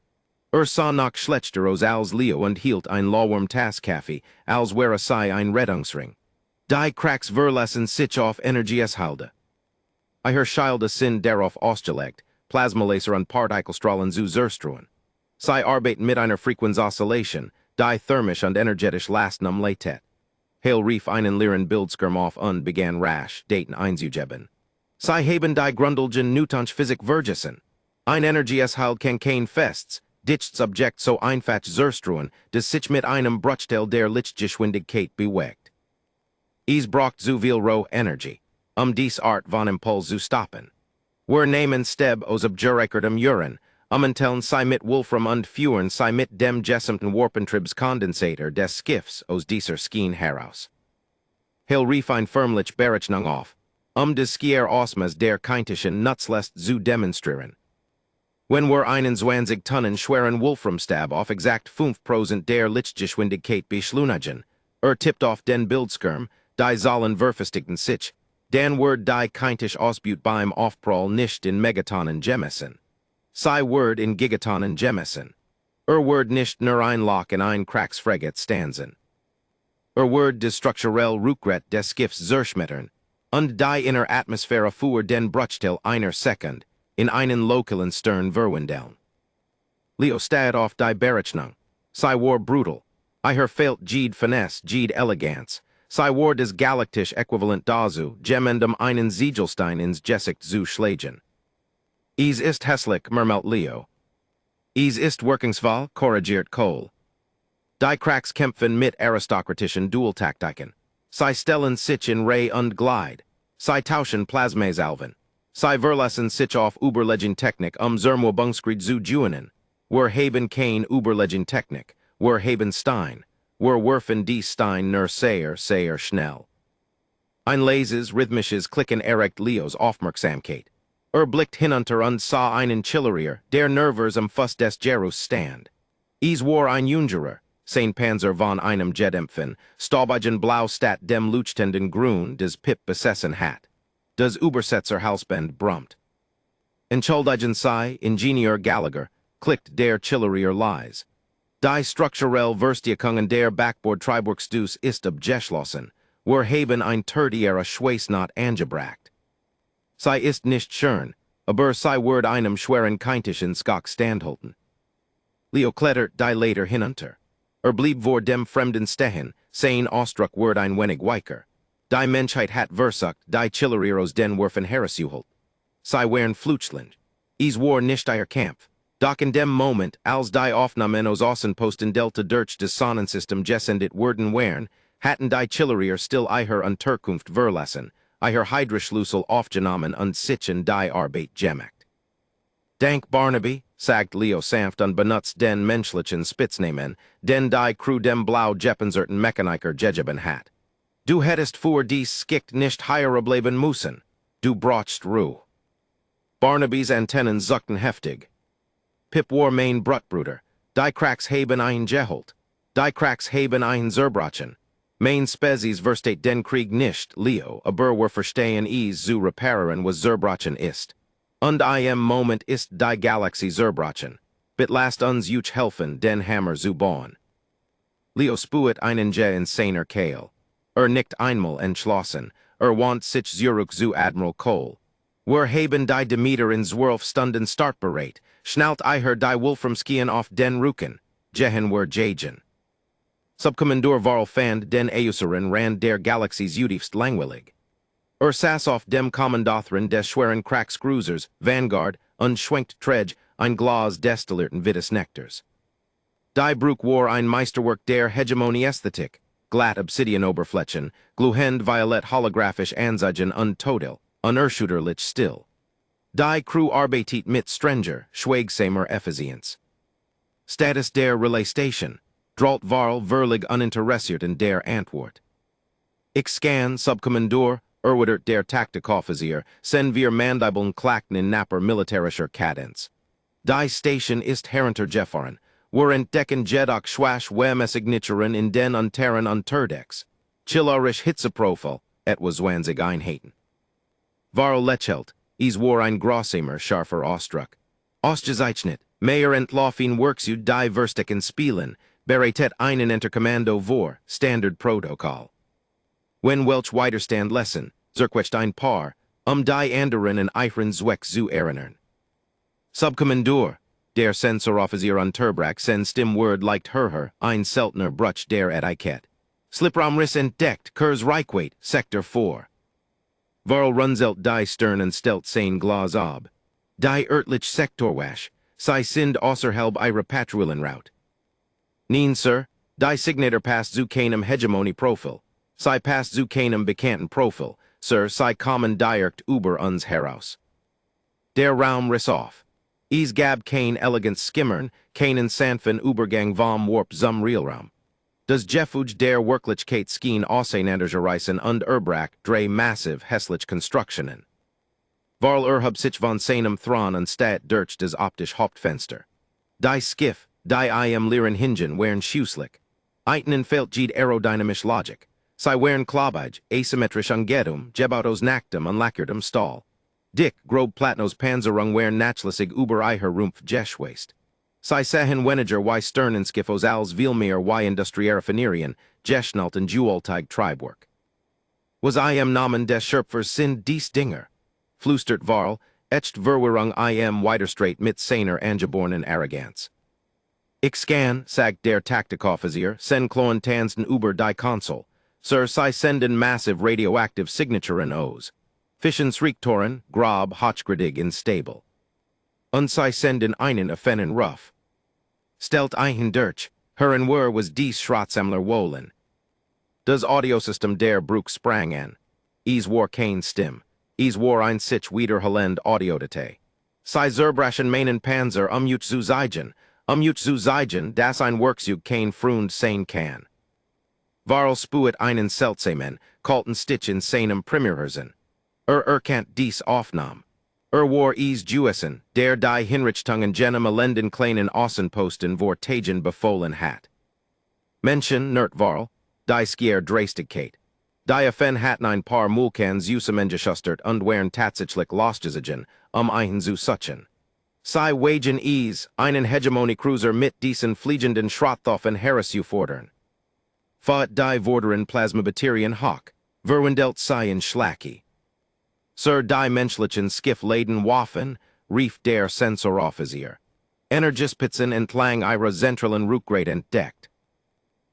Sah nach Schlechter als Leo und hielt ein Lawworm Tasskaffee, als wäre sei ein Rettungsring. Die Cracks verlassen sich auf Energieshalde. Ihr Schilde sind darauf ausgelegt, Plasmalaser und Partikelstrahlen zu zerstreuen. Sie arbeiten mit einer Frequenzoscillation, die thermisch und energetisch lastnum latet. Hail Reef einen Liren Bildskirm auf und began rasch, daten einzugeben. Sie haben die Grundlagen Newton's Physik vergessen. Ein Energie es halt kein Fests, ditcht Subjekt so einfach zerstruhen, des sich mit einem Bruchteil der Lichtgeschwindigkeit bewegt. Es braucht zu viel Roh Energie, dies Art von Impuls zu stoppen. Wir nehmen Steb aus abjurekertem Urin, entellen sie mit Wolfram und Fuhren sie mit dem gesamten Warpentriebs Kondensator des Schiffs aus dieser Skien heraus. Hail Reef ein förmlich Berechnung auf, des Skier Osmas der Kintischen Nutzlest zu demonstrieren. Wenn wir einen 20 Tonnen schweren Wolframstab auf exakt 5% der Lichtgeschwindigkeit beschleunigen, tippt auf den Bildskirm, die sollen verfestigten sich, dann wird die Kintisch Ausbut beim Aufprall nicht in Megatonnen gemessen. Sie wird in Gigatonnen gemessen. Wird nicht nur ein Loch in ein Kraxfregat stanzen. Wird des strukturell Rückgrat des Schiffs zerschmettern, und die inner Atmosphäre für den Bruchteil einer Sekund, in einen lokalen Stern verwindeln. Leo stad auf die Berechnung. Sie war brutal. Fehlt jede Finesse, jede Eleganz. Sie war des galaktisch Äquivalent dazu, gemendum einen Siegelstein ins Gesicht zu schlagen. Es ist hässlich, murmelt Leo. Es ist wirkungsvoll, korrigiert Cole. Die Cracks kämpfen mit aristokratischen Dualtaktiken. Sie stellen sich in Ray und Glide. Sie tauschen Plasmasalven. Sie verlassen sich auf Überlegentechnik Zermobungskrieg zu juinen. Wir haben kein Überlegentechnik. Wir haben Stein. Wir werfen die Stein nur sehr schnell. Ein leises, rhythmisches Klicken erregt Leos Aufmerksamkeit. Blickt hinunter und sah einen Chillerier, der Nervers am Fuß des Jerus stand. Es war ein Jungerer, sein Panzer von einem Jetempfen, staubigen Blau statt dem leuchtenden Grün des Pip besessen hat. Das Übersetzer Halsband brummt. Entschuldigen Sie, Ingenieur Gallagher, klickt der Chillerier leise. Die strukturell Verstärkungen der Backbord-Triebwerksdus ist abgeschlossen. Wir haben ein tertiäre Schweißnaht angebracht. Sie ist nicht schön, aber sie wird einem schweren Kintischen Skak standhalten. Leo klettert die Leiter hinunter. Blieb vor dem Fremden stehen, sein Ausdruck wird ein wenig weicher. Die Menschheit hat versucht, die Chillerier aus den Werfen herauszuholen. Sie waren Flutschland. Es war nicht ihr Kampf. Doch in dem Moment, als die Aufnahmen aus Außenposten Delta durch das Sonnensystem gesendet wurden waren, hatten die Chillerier still ihre Unterkunft verlassen, ihr Hydroschlüssel aufgenommen und sich in die Arbeit gemacht. Dank Barnaby, sagt Leo sanft und benutzt den menschlichen Spitznamen, den die Crew dem Blau gepanzerten Mechaniker gegeben hat. Du hättest für dies Skikt nicht higher bleiben müssen. Du brauchst Ruhe. Barnabys Antennen zuckten heftig. Pip war mein Brutbruder. Die Cracks haben ein geholt. Die Cracks haben ein zerbrochen. Mein Spezies versteht den Krieg nicht, Leo, aber wir verstehen es zu reparieren, was zerbrochen ist. Und im Moment ist die Galaxie zerbrochen. Bit lasst uns euch helfen, den Hammer zu bauen. Leo spuet einen in seiner Kehl. Nickt einmal entschlossen. Want sich zurück zu Admiral Cole. Wir haben die Demeter in 12 Stunden startbereit. Schnallt die Wolframskien auf den Rücken. Jehen wir jagen. Subkommandeur Varl fand den Euseren ran der Galaxies Utifst langweilig. Saß auf dem Kommandothrin des schweren Crackscruisers, Vanguard, und schwenkt Tredge ein Glas destillierten Vitus Nektars. Die Brug war ein Meisterwerk der Hegemonie-Ästhetik, glatt Obsidian-Oberflächen, gluhend violett holographisch Anzeigen und Todel, unerschütterlich still. Die Crew arbeitet mit strenger, schweigsamer Effizienz. Status der Relaystation, drolt Varl verlig uninteressiert in der Antwort. Ich scan, Subkommandeur, erwidert der Taktikoffizier, sen wir Mandibeln klacken in napper militärischer Kadenz. Die Station ist heruntergefahren. Wir entdecken jedoch schwache Wärmesignaturen in den unteren Unterdecks. Chillerisch Hitzeprofil, etwas 20 Einheiten. Varl lächelt, es war ein grausamer, scharfer Ausdruck. Ausgezeichnet, mehr entlaufen Works die Versticken spielen, bereitet einen Interkommando vor, Standardprotokoll. Wenn welch Widerstand lesson, zerquetscht ein Paar, die anderen in Eichern Zweck zu erinnern. Subkommandeur, der Sensoroffizier Unterbrach sen stim word liked her, ein Seltner Bruch der et Iket. Slipram Riss entdeckt, Kurs Reichweit, Sector 4. Varl Runzelt die Stern und Stelt sein Glas ob. Die Örtlich Sektorwasch, sei sind außerhalb ihrer Patrouillenroute. Neen, sir, die Signator pass zu keinem Hegemony Profil. Sei pass zu keinem bekannten Profil, sir, sei kommen direkt über uns heraus. Der Raum riss auf. Es gab kein elegant Skimmern, keinen sanften Übergang vom Warp zum Realraum. Das Gefuge der Wirklichkeit schien Auseinandergereissen und Erbrach drei massiv hässlich Konstruktionen. Varl sich von seinem Thron und Stat durch das optisch Hauptfenster. Die Skiff, die im Lieren Hingen wären schuslich. Eitnen fehlt jede aerodynamisch Logik. Sie wären klobig, asymmetrisch Ungedum, Gebautos Nacktum und Lackerdum Stahl. Dick, grob Platnos Panzerung wären nachlässig über ihr Rumpf Geschweist. Sie sahen weniger wie Sternenskiffos als Vielmehr wie industrielle Finirien, Geschnalt und Jewelteig Treibwerk. Was Namen des Schöpfers sind dies Dinger? Flüstert Varl, echt Verwirrung Widerstreit mit seiner angeborenen Arroganz. Ich scan, sagt der Taktikoffizier, sen kloen tanzen über die Konsole. Sir, sie senden massive radioactive signaturen O's. Fischens Riechtoren, grob, hochgradig instabil. Und sie senden einen offenen Ruff. Stelt einen durch, hören wir was dies Schrottsammler wollen. Das Audiosystem der Bruch sprang an. Es war kein Stimm. Es war ein sich wiederholend Audiodatei. Sie zerbrachen meinen Panzer zu zeigen, dass ein Werkzeug kein Freund sein kann. Varl spuet einen seltsamen, kalten Stitch in seinem Primärhirsen. Erkannt dies Aufnahm. War es Jewesen, der die Hinrichtungen jenem elenden kleinen Außenposten Vortagen befohlen hat. Menschen, nert Varl, die Skier Dreistigkeit. Die Affen hatten ein paar Mulkans Usemengeschustert und wären tatsächlich losgesiegen, einen zu suchen. Sie wagen es, einen Hegemony-Cruiser mit diesen fliegenden Schrotthoffen herauszufordern. Fahrt die Vorderen Plasmabatterien hoch, verwendelt sie in Schlacki. Sir die menschlichen Skiff-laden Waffen, rief der Sensoroffizier. Energiespitzen entlang ihrer zentralen Rückgrat entdeckt.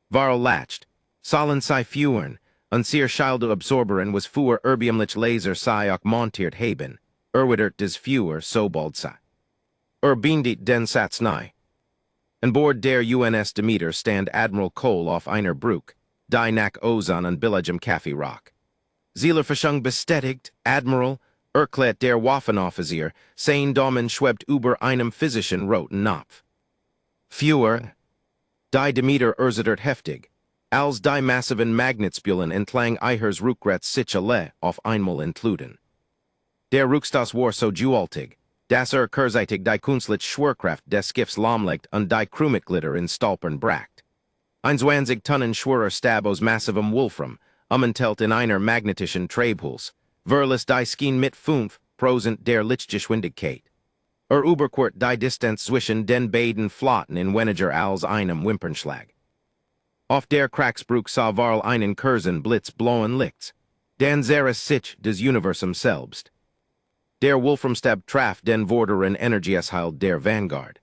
Varl lacht, sollen sie führen, und ihr Schildeabsorberen was für erbiumlich Laser sei auch montiert haben, widert des Führer sobald sei. Bindit den Satz nahe. An Bord der UNS Demeter stand Admiral Cole auf einer Brücke, die nach Ozon und billigem Kaffee rock. Zielerfischung bestätigt, Admiral, erklärt der Waffenoffizier, sein Daumen schwebt über einem physischen roten Napf. Führer, die Demeter erzittert heftig, als die massiven Magnetspulen entlang ihres Rückgrats sich alle auf einmal entluden. Der Rückstoß war so gewaltig, dass kurzeitig die künstliche Schwerkraft des Schiffs lahmlegt und die Crewmitglieder in Stolpern bracht. Ein 20 Tonnen schwerer Stab aus massivem Wolfram, entelt in einer magnetischen Treibhuls, verlässt die Skin mit 5% der Lichtgeschwindigkeit. Überquert die Distanz zwischen den beiden Flotten in weniger als einem Wimpernschlag. Auf der Kraxbrück sah Varl einen kurzen Blitz blauen Lichts, den Zeres sich des Universums selbst. Der Wolframstab traf den vorderen Energieshalt der Vanguard.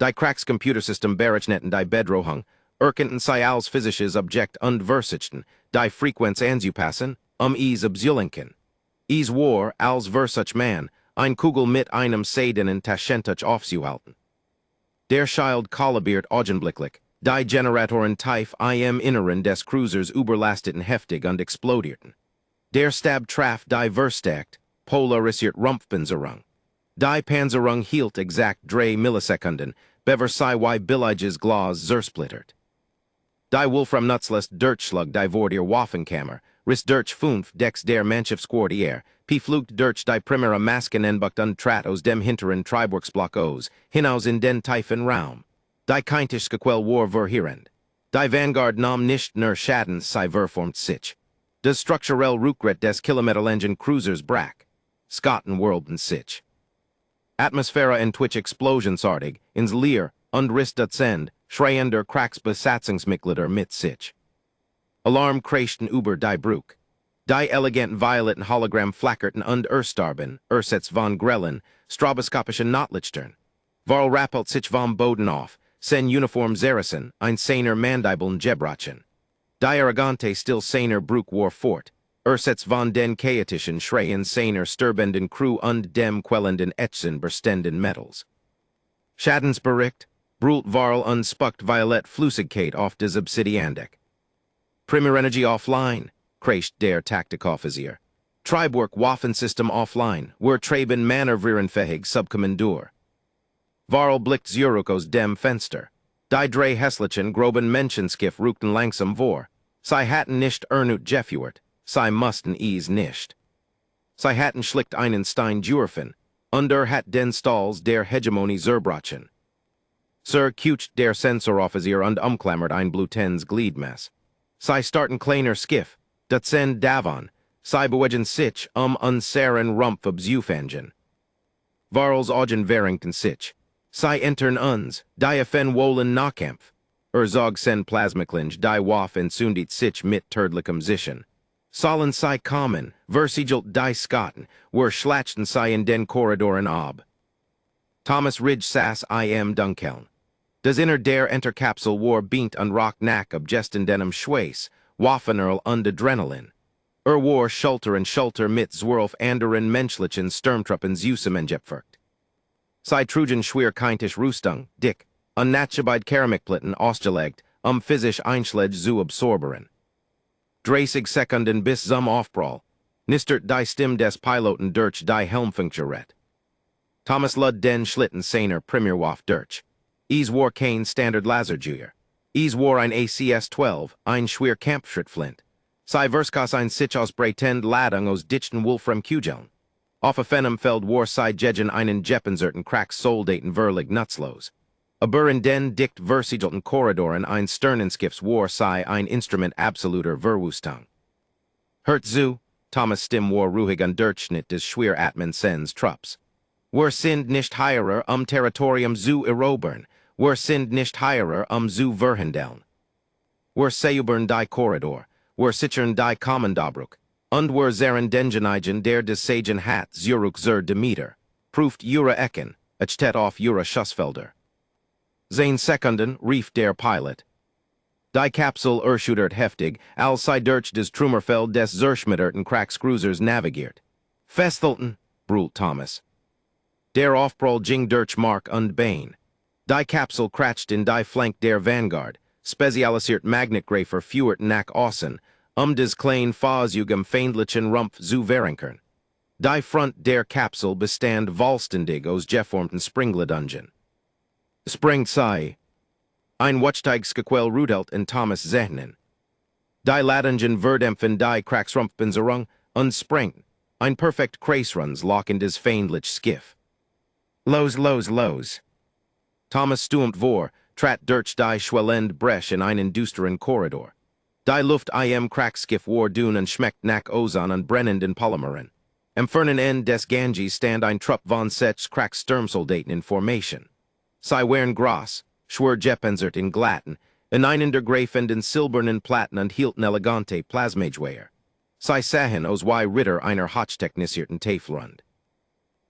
Die Krax Computersystem berechnetten die Bedrohung, erkannten sie als physisches Objekt und versichten, die Frequenz anzupassen, es abzulenken. Es war, als versuch man, ein Kugel mit einem seidenen Taschentuch aufzuhalten. Der Schild kollabiert augenblicklich, die Generatoren tief im Inneren des Cruisers überlasteten heftig und explodierten. Der Stab traf die verstärkt, polarisiert Rumpfpanzerung. Die Panzerung hielt exakt 3 Millisekunden, bever sie wie billiges Glas zersplittert. Die Wolfram Nutzless Durchschlag die vor der Waffenkammer, riss durch 5 Decks der Mannschaftsquartier, flugt durch die primera Masken enbucht und trat aus dem hinteren Treibwerksblock aus, hinaus in den tiefen Raum. Die Keintischke Quell war verheerend. Die Vanguard nahm nicht nur Schaden, sie verformt sich. Das strukturell Rückgrat des Kilometerlangen Cruisers brach. Skotten whirlten sich. Atmosphäre entwich explosionsartig, ins Leer, und riss das End, schreiender Kraxbesatzungsmitglieder mit sich. Alarm kreischten über die Brücke. Die eleganten violetten Hologramm flackerten und erstarben, ersets von grellen, stroboskopischen Notlichtern. Varl rappelt sich vom Boden auf, sen uniform Zeresen, ein seiner Mandibeln Gebrachen. Die Arrogante still seiner Bruch war fort, Ersets von den Chaotischen Schreien seiner Sturbenden Crew und dem Quellenden Etchen berstenden Metals. Schadensbericht, Brult Varl unspuckt Violet Flüssigkeit auf des Obsidiandeck. Primerenergie offline, kreischt der Taktikoffizier. Triborg Waffensystem offline, traben manövrierenfähig Subkommandeur. Varl blickt Zurück aus dem Fenster. Die drei hässlichen groben Menschenskiff rückten langsam vor. Sie hatten nicht ernut geführt, sie mussten es nicht. Sie hatten schlicht einen Stein dürfen, hat den Stalls der Hegemonie zerbrochen. Sir kucht der Sensoroffizier und umklammert ein Blutens Gliedmess. Sie starten kleiner Skiff, dat send davon, sie bewegen sich unseren Rumpf abzufangen. Varls Augen Warrington sich. Sie entern uns, die fen wollen Nahkampf. Zog sen Plasmaklinge die Waff entsündigt sich mit tödlichem Zischen. Sollen sie kommen, versiegelt die Skotten, schlachten sie in den Korridoren ab. Thomas Ridge sass im Dunkeln. Das Inner der Enterkapsel beint und rock nack ob gestendenem Schweiß, Waffenerl und Adrenalin. Schulter und Schulter mit 12 anderen menschlichen Sturmtruppen zusammengepfercht. Sie trugen schwer keintisch Rüstung, dick, unnatschabide Keramikplatten ausgelegt, physisch Einschläge zu absorberen. 30 Sekunden bis zum Aufprall, nistert die Stimme des Piloten durch die Helmfunkturette. Thomas Lud den Schlitten seiner Premierwaff durch. War kein Standard Lasergewehr. War ein ACS-12, ein schwer Kampfschrittflint. Sie verskos ein sich aus Breitend Ladung aus dichten Wolfram Kugeln. Auf a Feld sie gegen einen Jeppenzerten Cracks Soldaten verlig nutzlos. Aber in den dicht versiegelten Korridoren ein Sternenskiffs sie ein Instrument absoluter Verwüstung. Hört zu, Thomas Stimm ruhig und Durchschnitt des Schweratmen sens Trupps. Sind nicht heirer Territorium zu erobern, sind nicht heirer zu verhandeln. Seubern die Korridor, sichern die Kommandabruch, und zeren dengenigen der des Sagen hat Zurück zur Demeter, prüft ihre Ecken, achtet auf ihre Schussfelder. 10 Sekunden, rief der Pilot. Die Kapsel erschüttert heftig, als sie durch des Trümmerfeld des zerschmetterten Crackcruisers navigiert. Festhalten, brüllt Thomas. Der Aufprall ging durch Mark und Bein. Die Kapsel kratscht in die Flank der Vanguard, spezialisiert Magnetgreifer führt nach außen, des kleinen Fahrzeugen feindlichen Rumpf zu verankern. Die Front der Kapsel bestand vollständig aus geformten Springledungen. Springt sei. Ein Watchtigsgequell Rudelt und Thomas Zehnen. Die Ladungen verdämpfen die Kraxrumpfbenzerung und springt. Ein perfekt Kreisruns locken des feindlich Skiff. Los. Thomas stürmt vor, trat durch die schwellende Breche in einen düsteren Korridor. Die Luft im Crackskiff dun und schmeckt nach Ozon und brennenden Polymeren. Am fernen Ende des Ganges stand ein Trupp von sechs Cracksturmsoldaten in Formation. Sie waren groß, schwer Jeppenzert in glatten, in einen der greifenden silbernen Platten und hielten elegante Plasmagewehr. Sie sahen aus wie Ritter einer hochtechnisierten Tafelrund.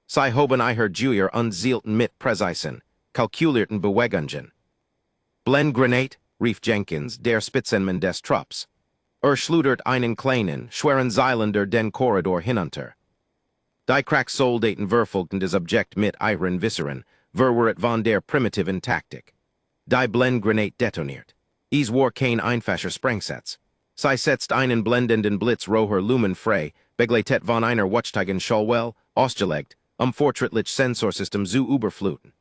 Sie hoben ihre Juier und zielten mit präzisen, kalkulierten Bewegungen. Blendgranate, rief Jenkins, der Spitzenmann des Trupps. Schludert einen kleinen, schweren Seilender den Korridor hinunter. Die Cracksoldaten verfolgten das Objekt mit ihren Visseren, verwirrt von der primitiven Taktik. Die Blendgranate detoniert. War kein einfacher Sprengsatz. Sie setzt einen blendenden Blitz roher Lumen frei, begleitet von einer Watchtigen Schallwell, ausgelegt, fortschrittlich Sensorsystem zu überfluten.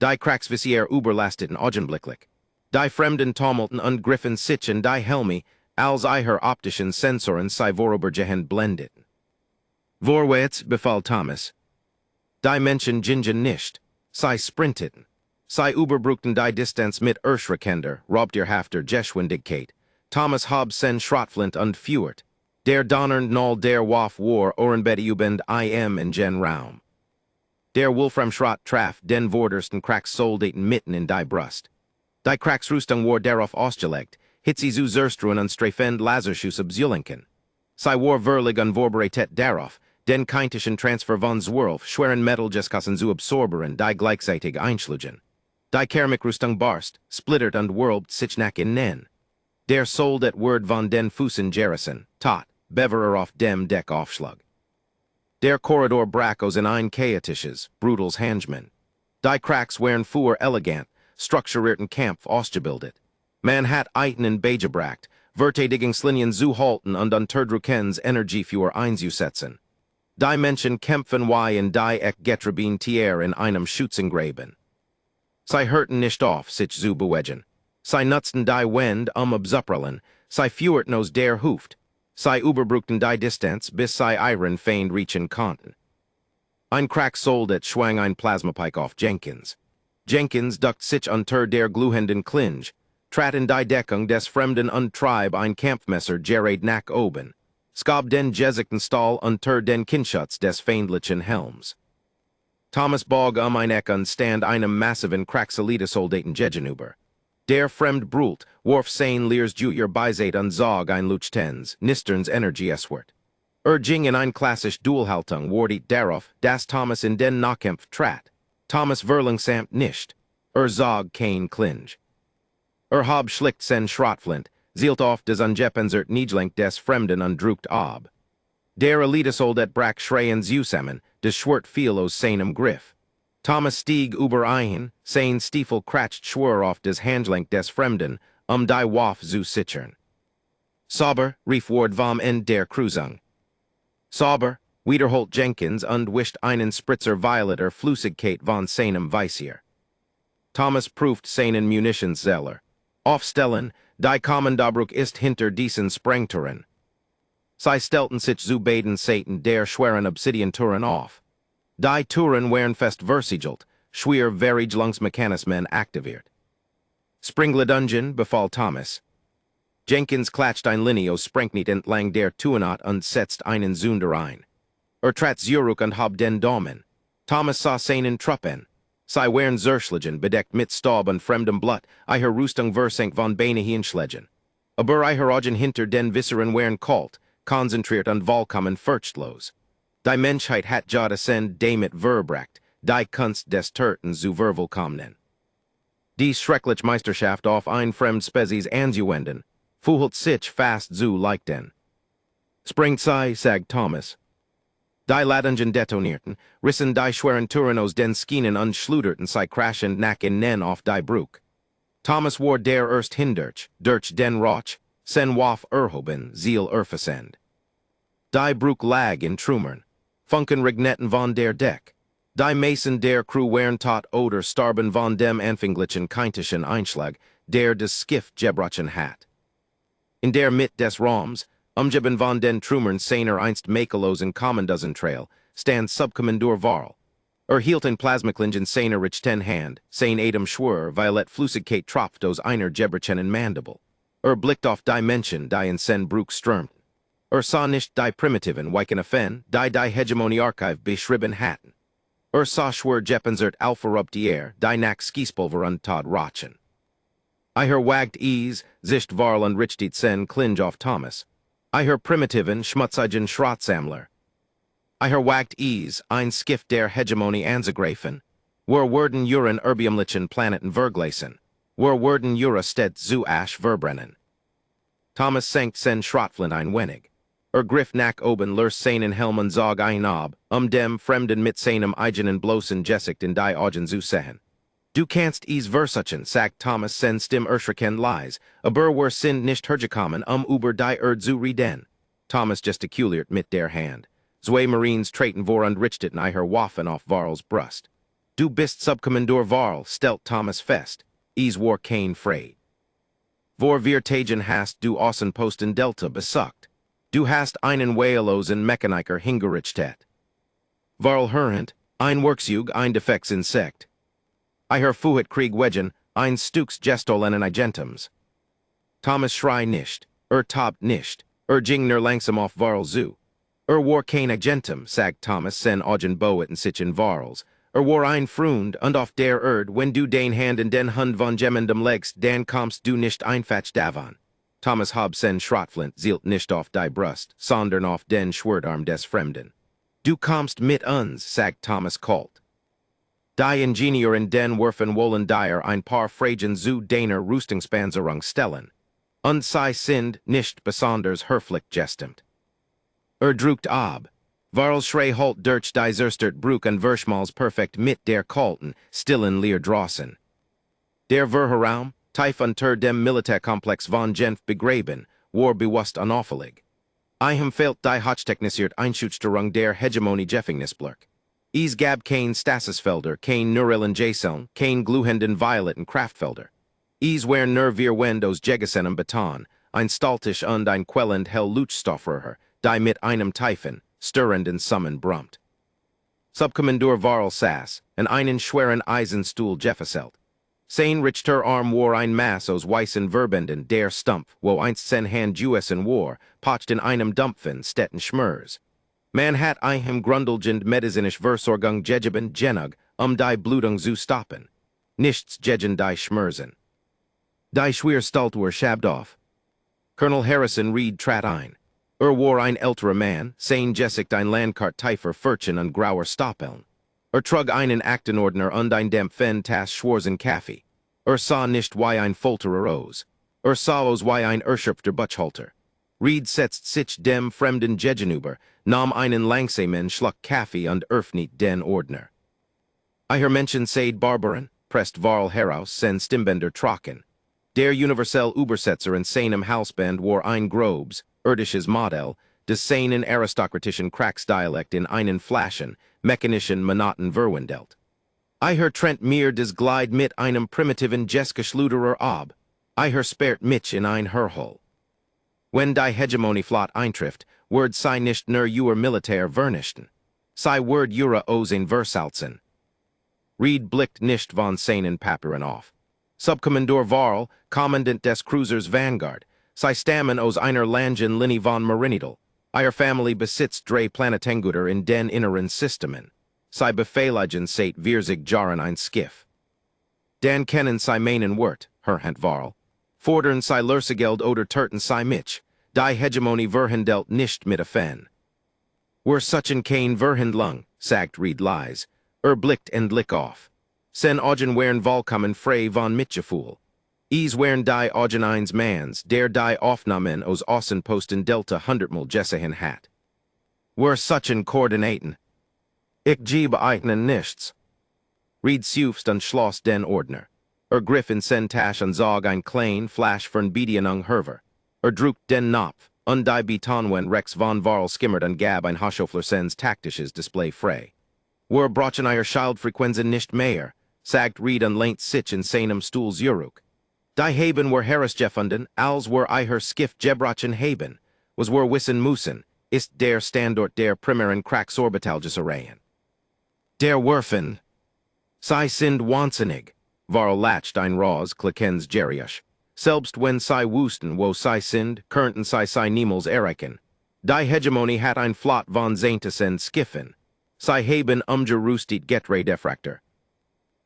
Die Cracksvisier überlasteten augenblicklich. Die fremden Tumulten angriffen sich in die Helme, als ihre optischen Sensoren sie vorübergehend blendeten. Vorwärts, befahl Thomas. Die Menschen gingen nicht. Sie sprinteten. Sie überbrückten die Distanz mit Erschreckender, raubtierhafter Geschwindigkeit. Thomas Hobbs sen Schrottflint und Fuhrt. Der donnernd Null der Waff Ohrenbedeubend in gen Raum. Der Wolfram Schrott traf den vordersten Cracksoldaten mitten in die Brust. Die Cracksrüstung darauf ausgelegt, hitzi zu zerstruen und strafend Laserschuss abzulenken. Sie verlig und vorbereitet darauf, den keintischen Transfer von Zwölf, schweren Metal geskassen zu absorberen, die gleichzeitig einschlugen. Die Keramikrüstung barst, splittert und whirled sich nach innen. Der sold et word von den Fußen gerissen, tot, beverer auf dem Deck aufschlug. Der Korridor brackos in ein chaotisches, brutals Handgemen. Die Cracks wären fuhr elegant, strukturierten Kampf ausgebildet. Man hat eiten in Begebracht, verteidigungslinien zu halten und unterdrückens Energiefuhr einzusetzen. Die Menschen kämpfen wie in die Getreben Tier in einem Schützengraben. Sie hörten nicht auf, sich zu bewegen. Sie nutzten die Wind abzuprallen, sie führten aus der Huft. Sie überbrückten die Distanz, bis sie ihren Feind reachen konnten. Ein Crack soldet schwang ein Plasmapike auf Jenkins. Jenkins duckt sich unter der gluhenden Klinge, trat in die Deckung des Fremden und trieb ein Kampfmesser gerät nach oben. Skob den gesigten Stahl unter den Kinnschutz des feindlichen Helms. Thomas bog ein Eck und stand einem massiven Cracksolida-Soldaten gegenüber. Der Fremd brult, warf sein Lears Junior beiseit und zog ein Luchtens, Nisterns Energie eswert. Ging in ein klassisch Duelhaltung wartet darauf, dass Thomas in den Nahkampf trat. Thomas verlangsamt nicht. Zog kein Klinge. Hab schlicht sen Schrottflint, zielt auf des Ungeppensert Niedlenk des Fremden und druckt ab. Der Elitesoldat brack schreien zusammen, des Schwert fiel aus seinem Griff. Thomas stieg über ein, sein Stiefel kratzt schwer auf des Handgelenk des Fremden, die Waff zu sichern. Sauber, rief Ward vom End der Kruzung. Sauber, wiederholt Jenkins und wischt einen Spritzer Violeter Flüssigkeit von seinem Weissier. Thomas prüft seinen Munitionszeller. Aufstellen, die Kommandabruch ist hinter diesen Sprengtüren. Sie stellten sich zu beiden Seiten der schweren Obsidian-Türen auf. Die Türen wären fest versiegelt, schwer Verriegelungsmechanismen aktiviert. Springle Dungeon, befahl Thomas. Jenkins klatscht ein Linio Sprengkniet entlang der Tuenot und setzt einen Zunder ein. Trat zurück und hab den Daumen. Thomas sah seinen Truppen. Sie wären zerschlagen, bedeckt mit Staub und fremdem Blut, ihre Rüstung versenkt von Beine hinschlagen. Aber ihre Augen hinter den Visseren wären kalt, konzentriert und vollkommen furchtlos. Die Menschheit hat jadesen damit verbracht, die Kunst des Töten zu vervollkommnen. Die schreckliche Meisterschaft auf ein fremd Spezies anzuwenden, fuhlt sich fast zu leichten. Springt sei, sagt Thomas. Die Ladungen detonierten, rissen die schweren Türen aus den Skinen und schluderten sie crashend nach innen auf die Brücke. Thomas war der erst hindurch, durch den Roch, sen waff erhoben, ziel erfasend. Die Brücke lag in Trümmern. Funken Rignetten von der Deck. Die Mason der Crew wären tot oder starben von dem anfänglichen keintischen Einschlag, der des Skiff gebrochen hat. In der Mitte des Raums, umgeben von den Trümmern seiner einst makellosen Kommandosentrail, stand Subkommandeur Varl. Hielt ein Plasmaklinge in seiner rechten Hand, sein Atem schwör, violet Flüssigkeit tropft aus einer gebrochenen Mandible. Blickt auf die Menschen, die in sen Brücke stürmten. Sah nicht die Primitiven, weichen affen, die Hegemonie Archive beschrieben hatten. Sah schwör Jeppensert Alpha Ruptier, die nach Skiespulver und Todd Rochen. Wagt ease, sicht Varl und richtet sen Klinge auf Thomas. Primitiven, schmutzigen Schrottsammler. Wagt ease, ein Skiff der Hegemonie anzugreifen. Werden Uren erbiumlichen Planeten vergleichen. Werden Jura Stedt zu Asch verbrennen. Thomas senkt sen Schrottflint ein wenig. Griff nach oben lurs seinen Helm und zog ein ab, dem Fremden mit seinem eigenen bloßen Gesicht in die Augen zu sehen. Du kannst es versuchen, sagt Thomas sen Stim erschrecken leis, aber wir sind nicht hergekommen, über die Erde zu reden. Thomas gestikuliert mit der Hand. Zwei Marines treten vor und richteten ihre Waffen auf Varls Brust. Du bist Subkommandeur Varl, stellt Thomas fest. Es war kein Frei. Vor wir Tagen hast du Außenposten Delta besucht. Du hast einen wehrlosen Mechaniker hingerichtet. Varl hörend, ein Werkzeug, ein Defektsinsekt. Fuhet Krieg wegen, ein Stux Gestohlenen Agentums. Thomas schrei nicht, tabt nicht, ging nur langsam auf Varl zu. War kein Agentum, sagt Thomas, sen Augen boeten sich in Varls. War ein Freund, und auf der Erde, wenn du den Hand in den Hund von jemandem legst, dann kommst du nicht einfach davon. Thomas hab sen Schrottflint zielt nicht auf die Brust, sondern auf den Schwertarm des Fremden. Du kommst mit uns, sagt Thomas Colt. Die Ingenieur in den Werfen wollen dir ein paar Fragen zu deiner Rüstungspanzerung stellen. Und sie sind nicht besonders höflich gestimmt. Druckt ab. Varl Schrei Holt durch die Zerstört Bruch und Verschmals perfekt mit der kalten, stillen Leer draußen. Der Verheraum, tief unter dem Militärkomplex von Genf begraben, war bewusst unauffällig. Ihm fehlt die hochtechnisiert Einschüchterung der Hegemonie Gefängnisblurk. Es gab kein Stasisfelder, kein Neurellen Jason, kein gluhenden Violeten Kraftfelder. Es waren nur wir Wendos Jegesenem Beton, ein Staltisch und ein quellend hell Luchstoffröhrer, die mit einem tiefen, stirrenden Summen brummt. Subkommandeur Varl saß, in einen schweren Eisenstuhl Jefferselt. Sein rechter Arm war ein Mass aus weißen Verbänden, der Stumpf, wo einst sein Hand Juessen war, pocht in einem dumpfen, stetten Schmörs. Man hat ihm grundlegend medizinisch Versorgung gegeben genug, die Blutung zu stoppen. Nichts gegen die Schmerzen. Die Schwerstalt schabt auf. Colonel Harrison Reed trat ein. War ein älterer Mann, sein Gesicht ein Landkart tiefer Furchen und grauer Stoppeln. Trug einen Aktenordner und ein Dämpfen tas Schwarzen Kaffee. Sah nicht wie ein Folterer aus. Sah aus wie ein erschöpfter Butchhalter. Reed setzt sich dem Fremden gegenüber, nahm einen langsamen Schluck Kaffee und öffnet den Ordner. Menschen seid Barbaren, presst Varl heraus, sen Stimmbänder trocken. Der universell Übersetzer in seinem Halsband war ein grobes, irdisches Modell, des seinen aristokratischen Kraxdialekt in einen flaschen, mechanischen Monoten verwendelt. Trennt mir des Glide mit einem primitiven Geschluderer ab. Sperrt mich in ein Hörhol. Wenn die Hegemonie flott eintrifft, wird sei nicht nur ihr Militär vernichten. Sei wird ihre Osen versalzen. Reed blickt nicht von seinen Papieren auf. Subkommandeur Varl, Kommandant des Cruisers Vanguard, sei stammen aus einer langen Linie von Marinidal. Family besitzt drei Planetenguter in den inneren Systemen. Sei befehligen seit wir sich jaren ein Skiff. Dan kennen sei meinen Wort, Herrn Varl. Fordern sei Lösegeld oder Turten sei mich. Die Hegemonie verhandelt nicht mit Fan. Suchen kein Verhandlung, sagt Reed Lies. Blickt endlich auf. Sen Augen wären vollkommen frei von Mitgefühl. Wären die Augen eins Mans, der die Aufnahmen aus Außenposten Delta 100-mal gesehen hat. Suchen Koordinaten. Ich gebe Ihnen nichts. Reed seufzt und schloss den Ordner. Griff in sen Tasch und zog ein klein Flash von Bedienung herver. Druckt den Knopf, und die Betonwen Rex von Varl skimmert und gab ein Hochschofler sens taktisches Display frei. Brauchen Schildfrequenzen nicht mehr, sagt Reed und lehnt sich in seinem Stuhl zurück. Die Haben Harrisgefunden, als Skiff Gebrochen Haben, was wissen müssen, ist der Standort der primären Kraxorbitalgesarayen. Der Werfen. Sie sind wahnsinnig. Varl latcht ein Ros, Klickens Geriasch. Selbst wenn sie wüssten, wo sie sind, könnten sie niemals erreichen. Die Hegemonie hat ein Flott von Zaintesen Skiffen. Sie haben umgerüstet Getreidefraktor.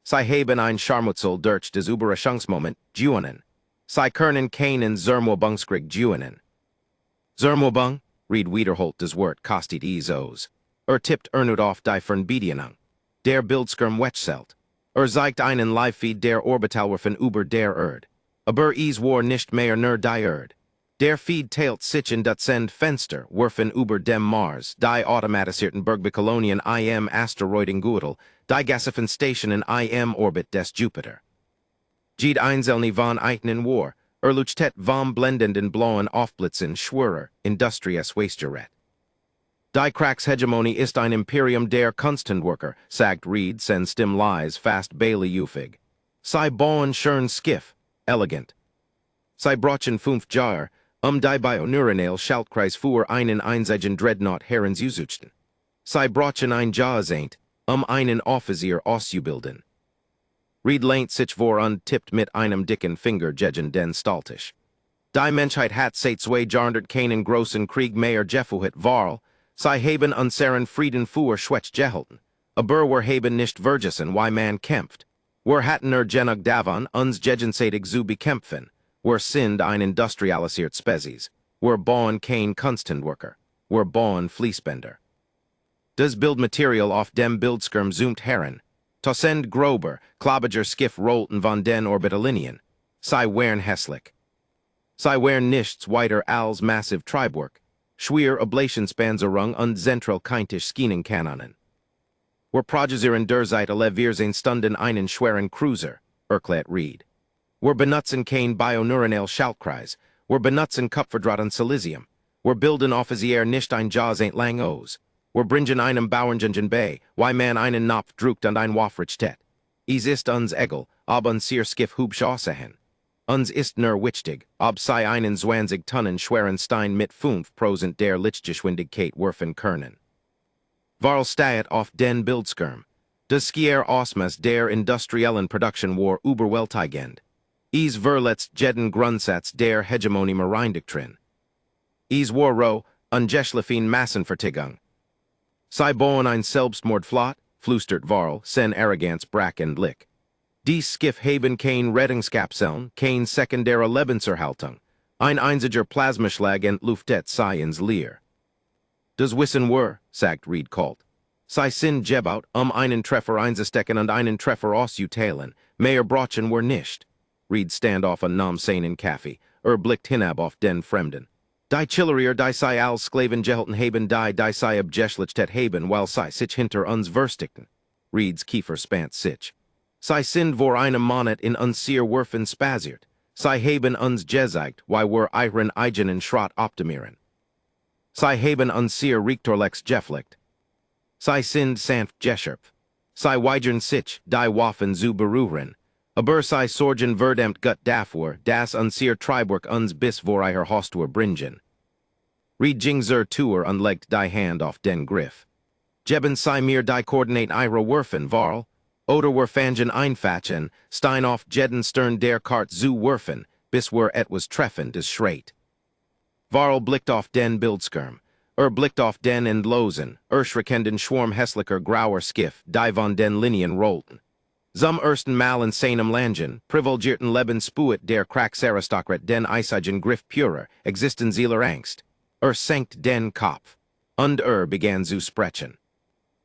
Sie haben ein Scharmutzel durch des Überraschungsmoment Juenen. Sie können keinen Zermobungskrieg juenen. Zermobung, Reed wiederholt des Wort kostet aus. Tippt ernut auf die Fernbedienung. Der Bildskirm wechselt. Zeigt einen Live-Feed der Orbitalwerfen über der Erde. Aber war nicht mehr nur die Erde. Der Feed teilt sich in Dutzend Fenster, werfen über dem Mars, die automatisierten Bergbekolonien im Asteroidengürtel, die Gassifen Stationen im Orbit des Jupiter. Jede einzelne von ihnen war, leuchtet vom blendenden blauen Aufblitzen schwörer, Industrias Wastegerät. Die Kraxhegemonie ist ein Imperium der Kunsthandwerker, sagt Reed, sen Stim Lies fast Bailey-ufig. Sie bauen schön Skiff, elegant. Sie brauchen 5 Jahre, die Bioneuronale Schaltkreis für einen einzigen Dreadnought heranzusuchen. Sie brauchen ein Jahrzehnt, einen Offizier auszubilden. Reed lehnt sich vor und tippt mit einem dicken Finger gegen den Stahltisch. Die Menschheit hat seit 200 keinen großen Krieg mehr geführt, Varl. Sie haben unseren Frieden für schwach gehalten. Aber haben nicht vergessen, wie man kämpft. Hatten genug davon, uns gegenseitig zu bekämpfen. Sind ein industrialisiert Spezies. Bauen kein Kunsthandwerker. Bauen Fließbänder. Does build material off dem Bildskirm zoomt herren. Tossend grober, Klabager skiff rollten von den Orbitalinien. Sei wern hässlich. Sei wern nichts weiter als massive Triebwerk. Schwer Ablationsspanzerung und zentral keintisch Skienenkanonen. Were Progesieren derzeit 11 Stunden einen schweren Cruiser, erklärt Reed. Were benutzen kein Bioneuronal Schaltkreis. Were benutzen Kupferdraht Silicium. Were bilden offizier nicht ein Jaws ain't lang O's. Were bringen einem Bauernjungen bei, why man einen Napf druckt und ein Waffrichtet. Is ist uns egel, ob uns sehr skiff hubsch aussehen. Uns ist nur wichtig, ob sei einen 20 Tonnen schweren Stein mit 5% der Lichtgeschwindigkeit werfen können. Varl steht auf den Bildskirm. Das Skier Ausmaß der industriellen Production war überwältigend. Is verletzt jeden Grundsatz der Hegemonie Mareindoktrin. Is war roh, ungeschliffen Massenvertigung. Sei bauen ein Selbstmordflot, flüstert Varl, sen Arroganz bracken Blick. Dies Skiff haben kein Rettungskapseln, kein sekundäre Lebenserhaltung. Ein einziger Plasmaschlag entluftet sei ins Leer. Das Wissen were, sagt Reed kalt. Sei sin jebaut, einen Treffer einzustecken und einen Treffer auszuteilen. Mehr Brochen were nicht. Reed standoff und nahm seinen Kaffee, blickt hinab auf den Fremden. Die Chillerier die sei als Sklaven gehalten haben die sei abgeschlichtet haben, while sei sich hinter uns verstickten. Reeds Kiefer spant sich. Sei sind vor einem Monat in uns sehr werfen spasiert. Sei haben uns gezeigt, why were ihren eigenen Schrott optimieren. Sei haben uns sehr Richtorlex geflicht. Sei sind sanft gescherpf. Sei weigern sich, die Waffen zu beruhren. Aber sei sorgen verdammt gut dafür, das uns sehr Triebwerk uns bis vor ihr Hostur bringen. Reed Jingzer Tour unlegt die Hand auf den Griff. Geben sei mir die Koordinate ihrer werfen, Varl. Oder were fangen einfachen, stein auf jeden Stern der Kart zu werfen, bis were etwas treffen des Schreit. Varl blickt auf den Bildskirm. Blickt auf den Endlosen, schreckenden Schwarm hässlicher grauer Skiff, die von den Linien rollten. Zum ersten Mal in seinem Langen, privilegierten Leben spuet der Kraxaristokrat den eisigen Griff purer, existenzieller Angst. Senkt den Kopf. Und begann zu sprechen.